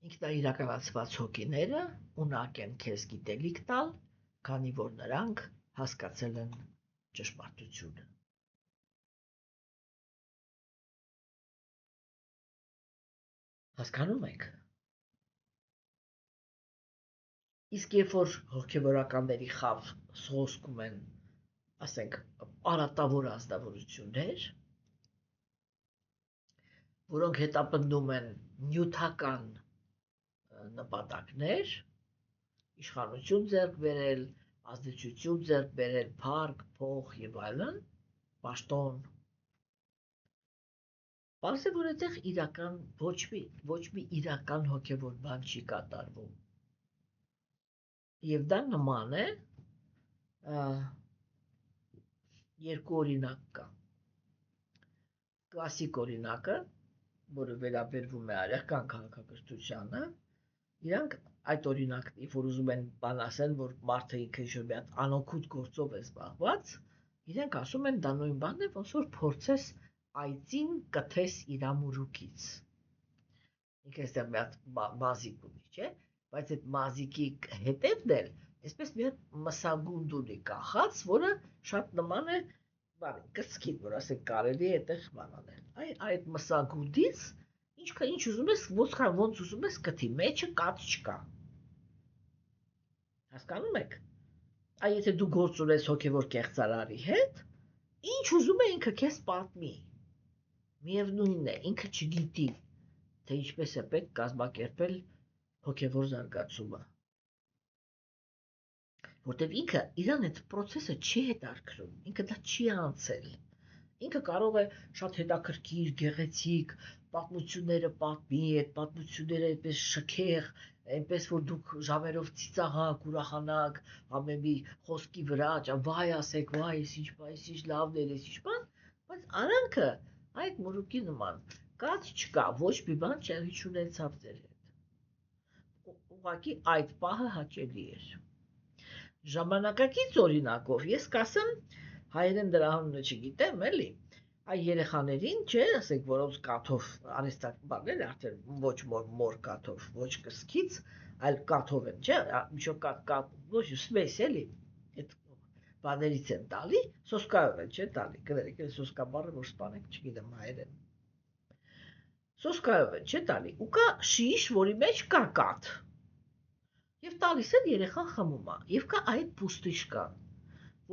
ինքնաիրականացված հոգիները ունակ են քեզ գիտելիք տալ, քանի որ նրանք հասկացել են ճշմարտությունը։ Հասկանում եք։ Իսկ երբ որ հոգեվորականների խավ խոսքում են, ասենք, արատավոր ազնվորություններ, որոնք հետապնդում են նյութական նպատակներ, իշխանություն ձեռք բերել, ազդեցություն ձեռք բերել, փառք, փող եւ այլն, պաշտոն։ Պարզ է, որ այդտեղ իրական ոչ մի իրական հոգեվոր բան չի կատարվում։ Եվ դա նման է երկու օրինակ կա։ Կլասիկ օրինակը, որը վերաբերվում է արական քաղաքակրթությանը, իրանք այդ օրինակն, if որ ուզում են բան ասեն, որ մարդը ինքը ինչ-որ մի հատ անօգուտ գործով է զբաղված, իրանք ասում են դա նույն բանն է, ոնց որ փորձես այծին կթես իր ամուրուկից։ Ինքը այստեղ մի հատ մազիկ ունի, չէ՞, բայց այդ մազիկի հետևն էլ այսպես մի հատ մսագունդ ունի կախած, որը շատ նման է կրծքին, որ ասենք կարելի է այդտեղ բան անել։ Այդ մսագունդից ինչ ուզում ես, ոնց ուզում ես կթի, մեջը կաց չկա։ Հասկանում եք։ Եթե դու գործ ունես հոգևոր կեղծարարի հետ, ինչ ուզում է ինքը քեզ պատմի։ Միևնույնն է, ինքը չգիտի, թե ինչպես է պետք կազմակերպել հոգևոր զարգացումը։ որտեվ ինքը իրան այդ process-ը չի հետաքրքրում, ինքը դա չի անցել։ Ինքը կարող է շատ հետաքրքիր, գեղեցիկ պատմությունները պատմի, այդ պատմությունները այդպես շքեղ, այնպես որ դուք ժամերով ծիծաղաք, ուրախանաք, ամեն մի խոսքի վրա, վայ ասեք, վայ, այս ինչ լավն էր, այս ինչ բան, բայց արանքը այդ մուրուկի նման կաց չկա, ոչ մի բան չեղի չունեցավ ձեր հետ։ Ուղղակի այդ պահը հաճելի էր։ Ժամանակակից օրինակով ես կասեմ, հայերեն դրա անունը չգիտեմ, էլի, այ երեխաներին, չէ, ասենք, որոնց կաթով արհեստակ բաներ արդեն ոչ մոր կաթով, ոչ կսկից, այլ կաթով են, չէ, միջով կաթ, ոչ սմես էլի, այդ բաներից են տալի, սոսկայով են, չէ, տալի, գրեք, սոսկա բառը որ սպանեք, չգիտեմ հայերեն։ Սոսկայով են, չէ, տալի, ու կա շիշ, որի մեջ կա կաթ։ Եվ տալիս են երեխան խմում է, եւ կա այդ պուստիշկան,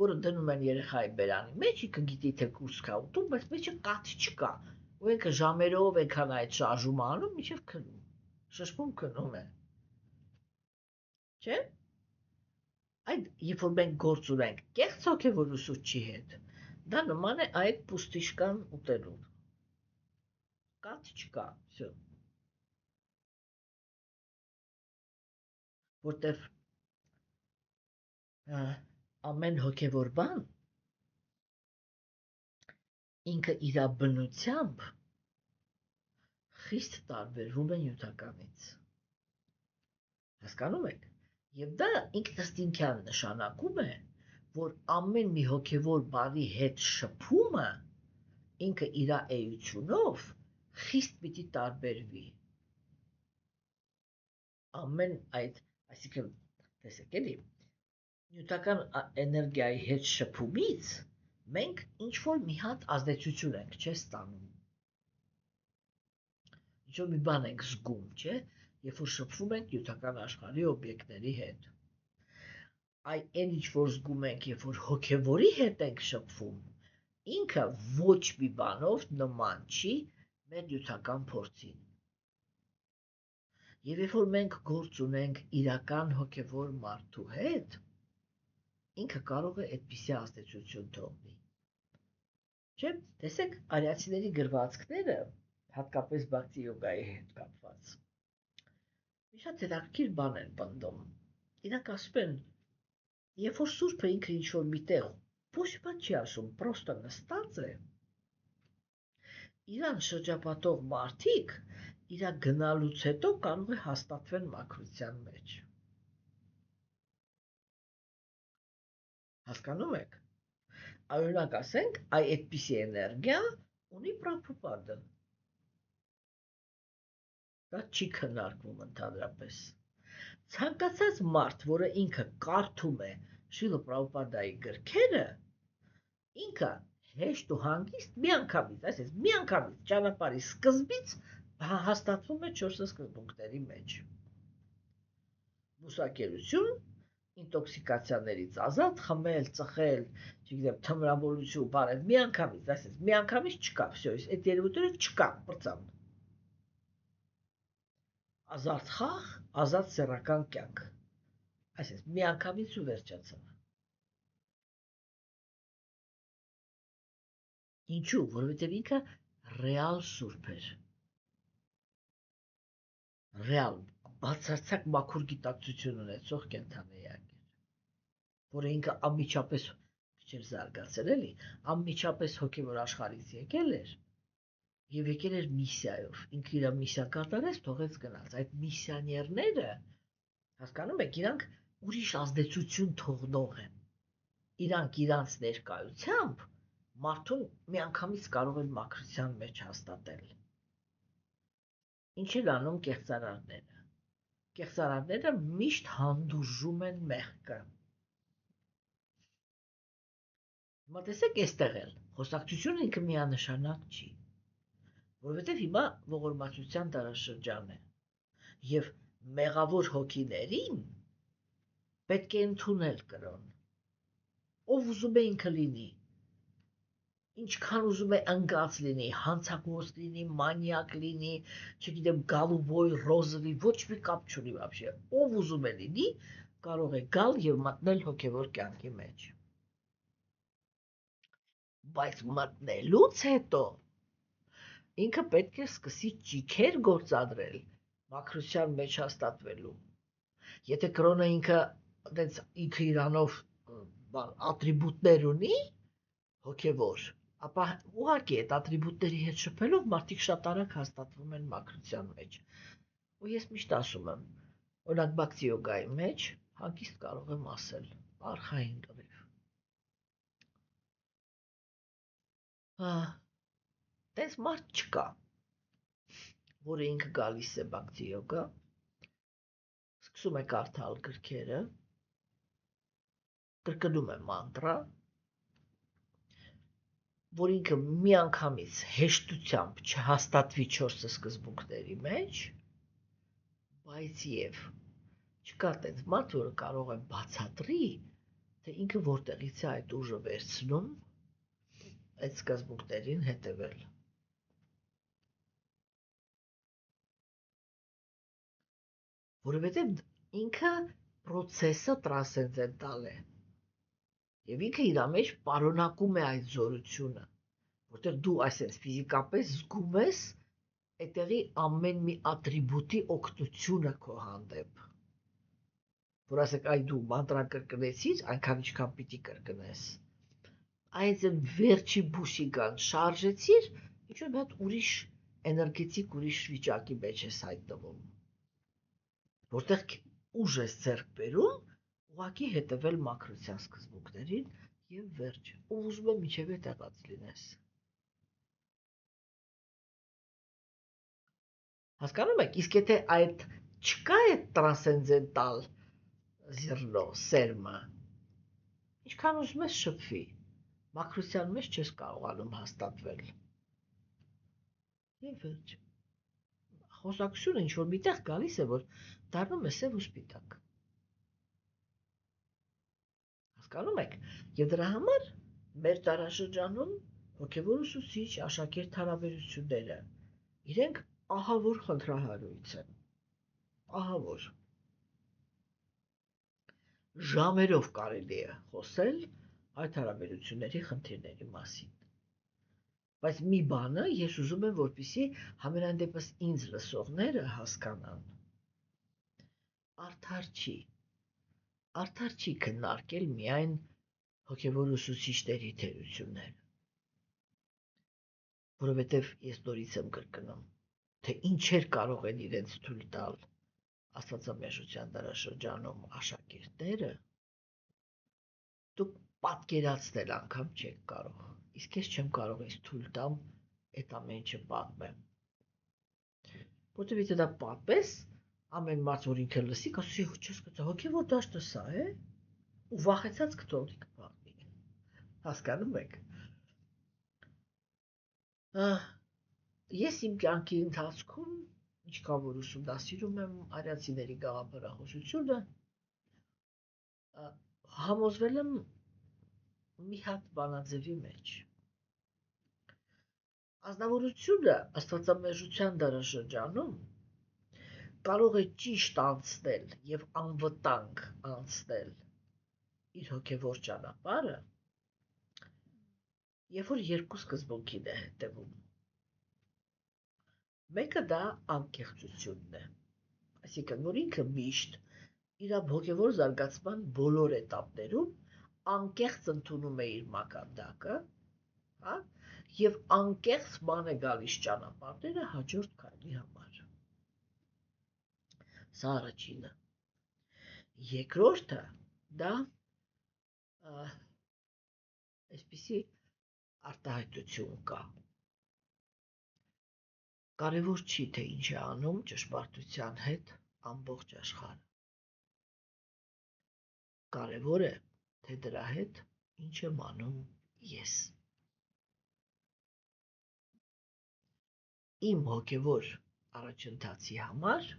որը դնում են երեխայի բերանի մեջ, ինքը գիտի թե կուրս կա ուտում, բայց մեջը կաթ չկա, ու ինքը ժամերով այնքան այդ շարժում անում, մինչև քնում, շշմում քնում է, չէ՞։ Այդ երբ որ մենք գործ ունենք կեղծ հոգևոր ուսուցչի հետ, դա նման է այդ պուստիշկան ուտելու, կաթ չկա, всё, որտեվ ամեն հոգևոր բան ինքը իր բնությամբ խիստ տարբերվում է նյութականից։ Հասկանում եք։ Եվ դա ինքնըստինքյան նշանակում է, որ ամեն մի հոգևոր բանի հետ շփումը ինքը իր էությունով խիստ պիտի տարբերվի։ Ամեն այդ, այսինքն, տեսեք էլի, նյութական էներգիայի հետ շփումից մենք ինչ-որ մի հատ ազդեցություն ենք, չէ, ստանում։ Ինչ-որ մի բան ենք զգում, չէ, երբ որ շփվում ենք նյութական աշխարհի օբյեկտների հետ։ Այն ինչ որ զգում ենք, երբ որ հոգևորի հետ ենք շփվում, ինքը ոչ մի բանով նման չի մեր նյութական փորձին։ Եվ երբ որ մենք գործ ունենք իրական հոգևոր մարդու հետ, ինքը կարող է այդպիսի ազդեցություն թողնի։ Չէ՞, տեսեք, արիացիների գրվածքները, հատկապես բակտի յոգայի հետ կապված, մի շատ հետաքրքիր բան են պնդում։ Իրանք ասում են, երբ որ սուրբը ինքը ինչ-որ միտեղ ոչ բան չի ասում, պրոստը նստած է, իրան շրջապատող մարդիկ իրա գնալուց հետո կարող է հաստատվեն մաքրության մեջ։ Հասկանում եք։ Օրինակ ասենք, այդպիսի էներգիա ունի Պրաբհուպադը։ Դա չի քննարկվում ընդհանրապես։ Ցանկացած մարդ, որը ինքը կարդում է Շրիլա Պրաբհուպադայի գրքերը, ինքը հեշտ ու հանգիստ միանգամից, այսպես միանգամից ճանապարհի սկզբից հաստատվում է 4 սկզբունքների մեջ։ Բուսակերություն, ինտոքսիկացիաներից ազատ, խմել, ծխել, չգիտեմ, թմրամոլություն, բաներ, միանգամից, այսպես միանգամից չկա, всё, այդ երևույթները չկա, բրծան։ Ազատ խաղ, ազատ սեռական կյանք։ Այսպես միանգամից ու վերջացավ։ Ինչու՞, որովհետև ինքը ռեալ սուրբ էր։ Ռեալ, բացարձակ մաքուր գիտակցություն ունեցող կենդանիակ էր, որը ինքը անմիջապես չէր զարգացել, էլի, անմիջապես հոգևոր աշխարհից եկել էր եւ եկել էր միսիայով։ Ինքը իր միսիա կատարեց, թողեց գնաց։ Այդ միսիաներները, հասկանում եք, իրանք ուրիշ ազդեցություն թողնող են։ Իրանք իրանց ներկայությամբ մարդուն միանգամից կարող են մաքրության մեջ հաստատել։ Ինչ են անում կեղծարարները։ Կեղծարարները միշտ հանդուրժում են մեղքը։ Հիմա տեսեք այստեղ էլ, խոսակցությունը ինքը միանշանակ չի, որովհետև հիմա ողորմածության դարաշրջան է, եւ մեղավոր հոգիներին պետք է ընդունել կրոն, ով ուզում է ինքը լինի, ինչքան ուզում է ընկած լինի, հանցագործ լինի, մանյակ լինի, չգիտեմ, գալուբոյ, ռոզովի, ոչ մի կապ չունի вообще, ով ուզում է լինի, կարող է գալ եւ մտնել հոգեվոր կյանքի մեջ։ Բայց մտնելուց հետո ինքը պետք է սկսի ճիքեր գործադրել մաքրության մեջ հաստատվելու։ Եթե կրոնը ինքը իրանով ատրիբուտներ ունի հոգեվոր, ապա ուղղակի այդ ատրիբուտների հետ շփվելով մարդիկ շատ արագ հաստատվում են մաքրության մեջ։ Ու ես միշտ ասում եմ, օրինակ բաքսի յոգայի մեջ հանգիստ կարող եմ ասել, արխային լրիվ։ Տես մարդ չկա, որը ինքը գալիս է բաքսի յոգա, սկսում է կարդալ գրքերը, կրկնում է մանտրա, որ ինքը միանգամից հեշտությամբ չհաստատվի 4 սկզբունքների մեջ, բայց եւ չկա տենց մարդ, որը կարող է բացատրի, թե ինքը որտեղից է այդ ուժը վերցնում այդ սկզբունքներին հետևել։ Որովհետեւ ինքը process-ը տրանսցենդենտալ է։ Եվ ինքը իր մեջ պարունակում է այդ զորությունը, որտեղ դու այսպես ֆիզիկապես զգում ես այդտեղի ամեն մի ատրիբուտի օգնությունը քո հանդեպ։ Որ ասեք, այ դու մանտրան կրկնեցիր, այնքան ինչքան պիտի կրկնես։ Այս վերջի բուշիգան շարժեցիր, ինչ-որ մի հատ ուրիշ էներգետիկ ուրիշ վիճակի մեջ ես հայտնվում։ Որտեղ ուժ ես ձեռք բերում ուղղակի հետևել մաքրության սկզբունքներին եւ վերջ, ու ուզում եմ միջև է տեղած լինես։ Հասկանում եք, իսկ եթե այդ չկա այդ տրանսցենդենտալ զիրնո սերմը, ինչքան ուզում ես շփվի, մաքրության մեջ չես կարողանում հաստատվել։ Եվ վերջ։ Խոսակցությունը ինչ-որ միտեղ գալիս է, որ դառնում է սև ու սպիտակ։ Հասկանում եք, եւ դրա համար մեր տարաշրջանում հոգեվոր ուսուցիչ աշակերտ հարաբերությունները իրենք ահավոր խնդրահարույց են, ահավոր։ Ժամերով կարելի է խոսել այդ հարաբերությունների խնդիրների մասին։ Բայց մի բանը ես ուզում եմ, որպեսզի համենայն դեպս ինձ լսողները հասկանան։ Արդար չի քննարկել միայն հոգեվոր ուսուցիչների թերությունները, որովհետև ես նորից եմ կրկնում, թե ինչեր կարող են իրենց թույլ տալ աստվածամեժության դարաշրջանում աշակերտները, դուք պատկերացնել անգամ չեք կարող, իսկ ես չեմ կարող ինձ թույլ տամ այդ ամեն ինչը պատմեմ, որտեղ եթե դա պատմես, ամեն մարդ, որ ինքը լսի, կասի, չես գտա, հոգեվոր դաշտը սա է, ու վախեցած կթողնի կպատմի։ Հասկանում եք։ Ես իմ կյանքի ընթացքում, ինչքան որ ուսումնասիրում եմ արիացիների գաղափարախոսությունը, համոզվել եմ մի հատ բանաձևի մեջ։ Ազնվորությունը աստվածամեժության դարաշրջանում կարող է ճիշտ անցնել եւ անվտանգ անցնել իր հոգեվոր ճանապարհը, երբ որ երկու սկզբունքին է հետևում։ Մեկը դա անկեղծությունն է, այսինքն որ ինքը միշտ իր հոգեվոր զարգացման բոլոր էտապներում անկեղծ ընդունում է իր մակարդակը, հա, եւ անկեղծ բան է գալիս ճանապարհները հաջորդ քայլի համար։ Սա առաջինը։ Երկրորդը դա այսպիսի արտահայտություն կա։ Կարևոր չի, թե ինչ է անում ճշմարտության հետ ամբողջ աշխարհը։ Կարևոր է, թե դրա հետ ինչ եմ անում ես։ Իմ հոգեվոր առաջընթացի համար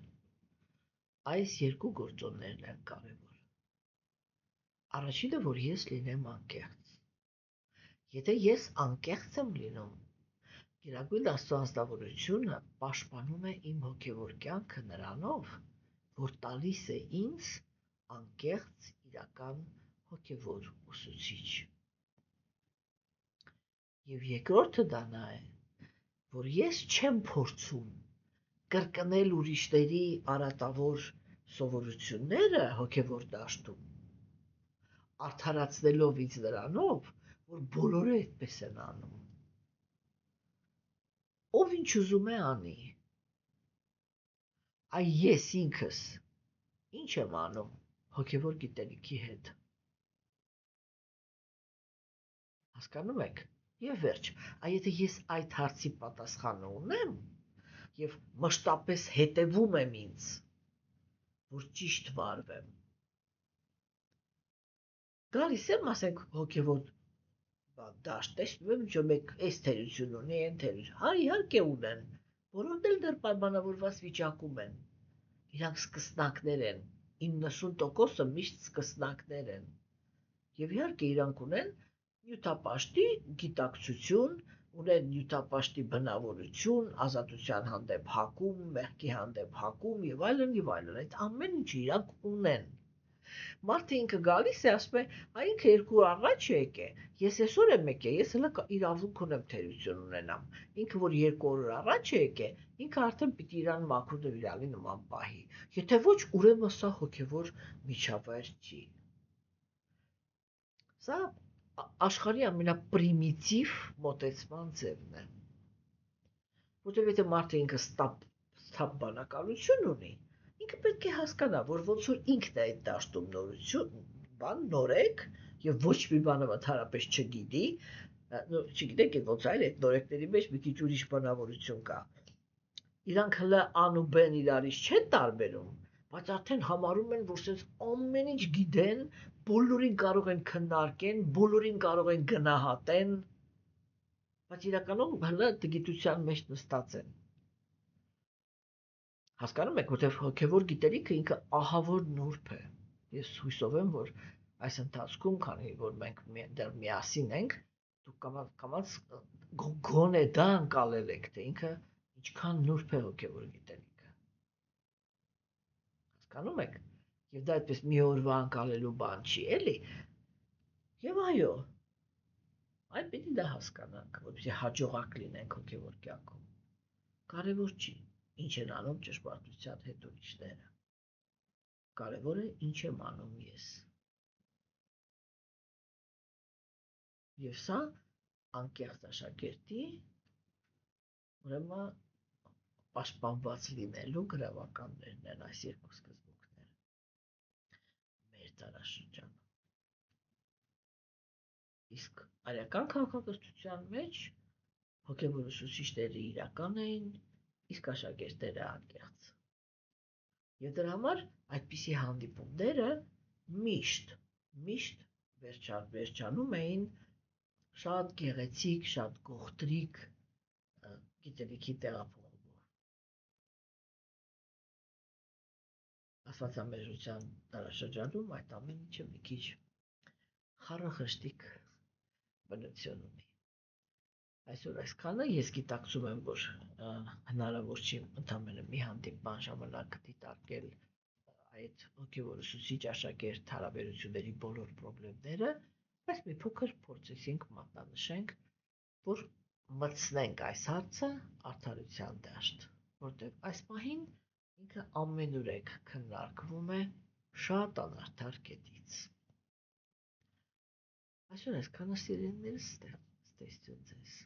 այս երկու գործոններն են կարևոր։ Առաջինը, որ ես լինեմ անկեղծ։ Եթե ես անկեղծ եմ լինում, Գերագույն Աստծո անձնավորությունը պաշտպանում է իմ հոգեվոր կյանքը նրանով, որ տալիս է ինձ անկեղծ իրական հոգևոր ուսուցիչ։ Եվ երկրորդը դա նա է, որ ես չեմ փորձում կրկնել ուրիշների արատավոր սովորությունները հոգևոր դաշտում, արդարացնելով ինձ նրանով, որ բոլորը այդպես են անում։ Ով ինչ ուզում է անի, այ ես ինքս ինչ եմ անում հոգևոր գիտելիքի հետ։ Հասկանում եք։ Եվ վերջ, եթե ես այդ հարցի պատասխանը ունեմ եւ մշտապես հետևում եմ ինձ, որ ճիշտ վարվեմ, գալիս եմ, ասենք, հոգևոր դաշտ, տեսնում եմ, ինչ մեկ այս թերություն ունի, այն թերություն, հա, իհարկե ունեն, որոնք էլ դեռ պայմանավորված վիճակում են, իրանք սկսնակներ են, 90%-ը միշտ սկսնակներ են, եւ իհարկե իրանք ունեն նյութապաշտի գիտակցություն, ունեն նյութապաշտի բնավորություն, ազատության հանդեպ հակում, մեղքի հանդեպ հակում եւ այլն, այդ ամեն ինչը իրանք ունեն։ Մարդը ինքը գալիս է, ասում է, այ ինքը 2 օր առաջ է եկել, ես այսօր եմ եկել, ես հələ իրավունք ունեմ թերություն ունենամ։ Ինքը որ 2 օր առաջ է եկել, ինքը արդեն պիտի իրան մաքուր եւ իրալի նման պահի։ Եթե ոչ, ուրեմն սա հոգևոր միջավայր չի։ Սա աշխարհի ամենապրիմիտիվ մոտեցման ձևն է։ Որտեւ եթե մարդը ինքը ստապ բանակալություն ունի, ինքը պետք է հասկանա, որ ոնց որ ինքն է այդ դաշտում նորեկ եւ ոչ մի բանը ընդհանրապես չգիտի, չգիտեք ոնց այլ այդ նորեկների մեջ մի քիչ ուրիշ բնավորություն կա։ Իրանք հələ ան ու բեն իրարից չեն տարբերում, բայց արդեն համարում են, որ sense ամեն ինչ գիտեն, բոլորին կարող են քննարկեն, բոլորին կարող են գնահատեն, բայց իրականում հələ գիտության մեջ նստած են։ Հասկանում եք, որտեղ հոգևոր գիտելիքը ինքը ահավոր նուրբ է։ Ես հույսով եմ, որ այս ընթացքում, քանի որ մենք դեռ միասին ենք, դուք կամաց գոնե դա անցալել եք, թե ինքը ինչքան նուրբ է հոգևոր գիտելիքը։ Հասկանում եք։ Եվ դա այդպես մի օրվա անցալելու բան չի, էլի։ Եվ այո, այդ պիտի դա հասկանանք, որպեսզի հաջողակ լինենք հոգևոր կյանքում։ Կարևոր չի, ինչ են անում ճշմարտության հետ ուրիշները։ Կարևորը ինչ եմ անում ես։ Եվ սա անկեղծ աշակերտի ուրեմն պաշտպանված լինելու գրավականներն են այս երկու սկզբունքները մեր դարաշրջանում։ Իսկ արական քաղաքակրթության մեջ հոգևոր ուսուցիչները իրական էին, իսկ աշակերտները անկեղծ։ Եվ դրա համար այդպիսի հանդիպումները միշտ վերջանում էին շատ գեղեցիկ, շատ գողտրիկ գիտելիքի տեղափոխումով։ Աստվածամերժության դարաշրջանում այդ ամեն ինչը մի քիչ խառախշտիկ բնություն ունի։ Այսօր այսքանը ես գիտակցում եմ, որ հնարավոր չի ընդամենը մի հանդիպման ժամանակ դիտարկել այդ հոգևոր ուսուցիչ աշակերտ հարաբերությունների բոլոր խնդիրները, բայց մի փոքր փորձեցինք մատնանշենք, որ մտցնենք այս հարցը արդարության դաշտ, որտեղ այս պահին ինքը ամենուրեք քննարկվում է շատ անարդար կետից։ Այսօր այսքանը սիրելիներս, ստեսություն ձեզ։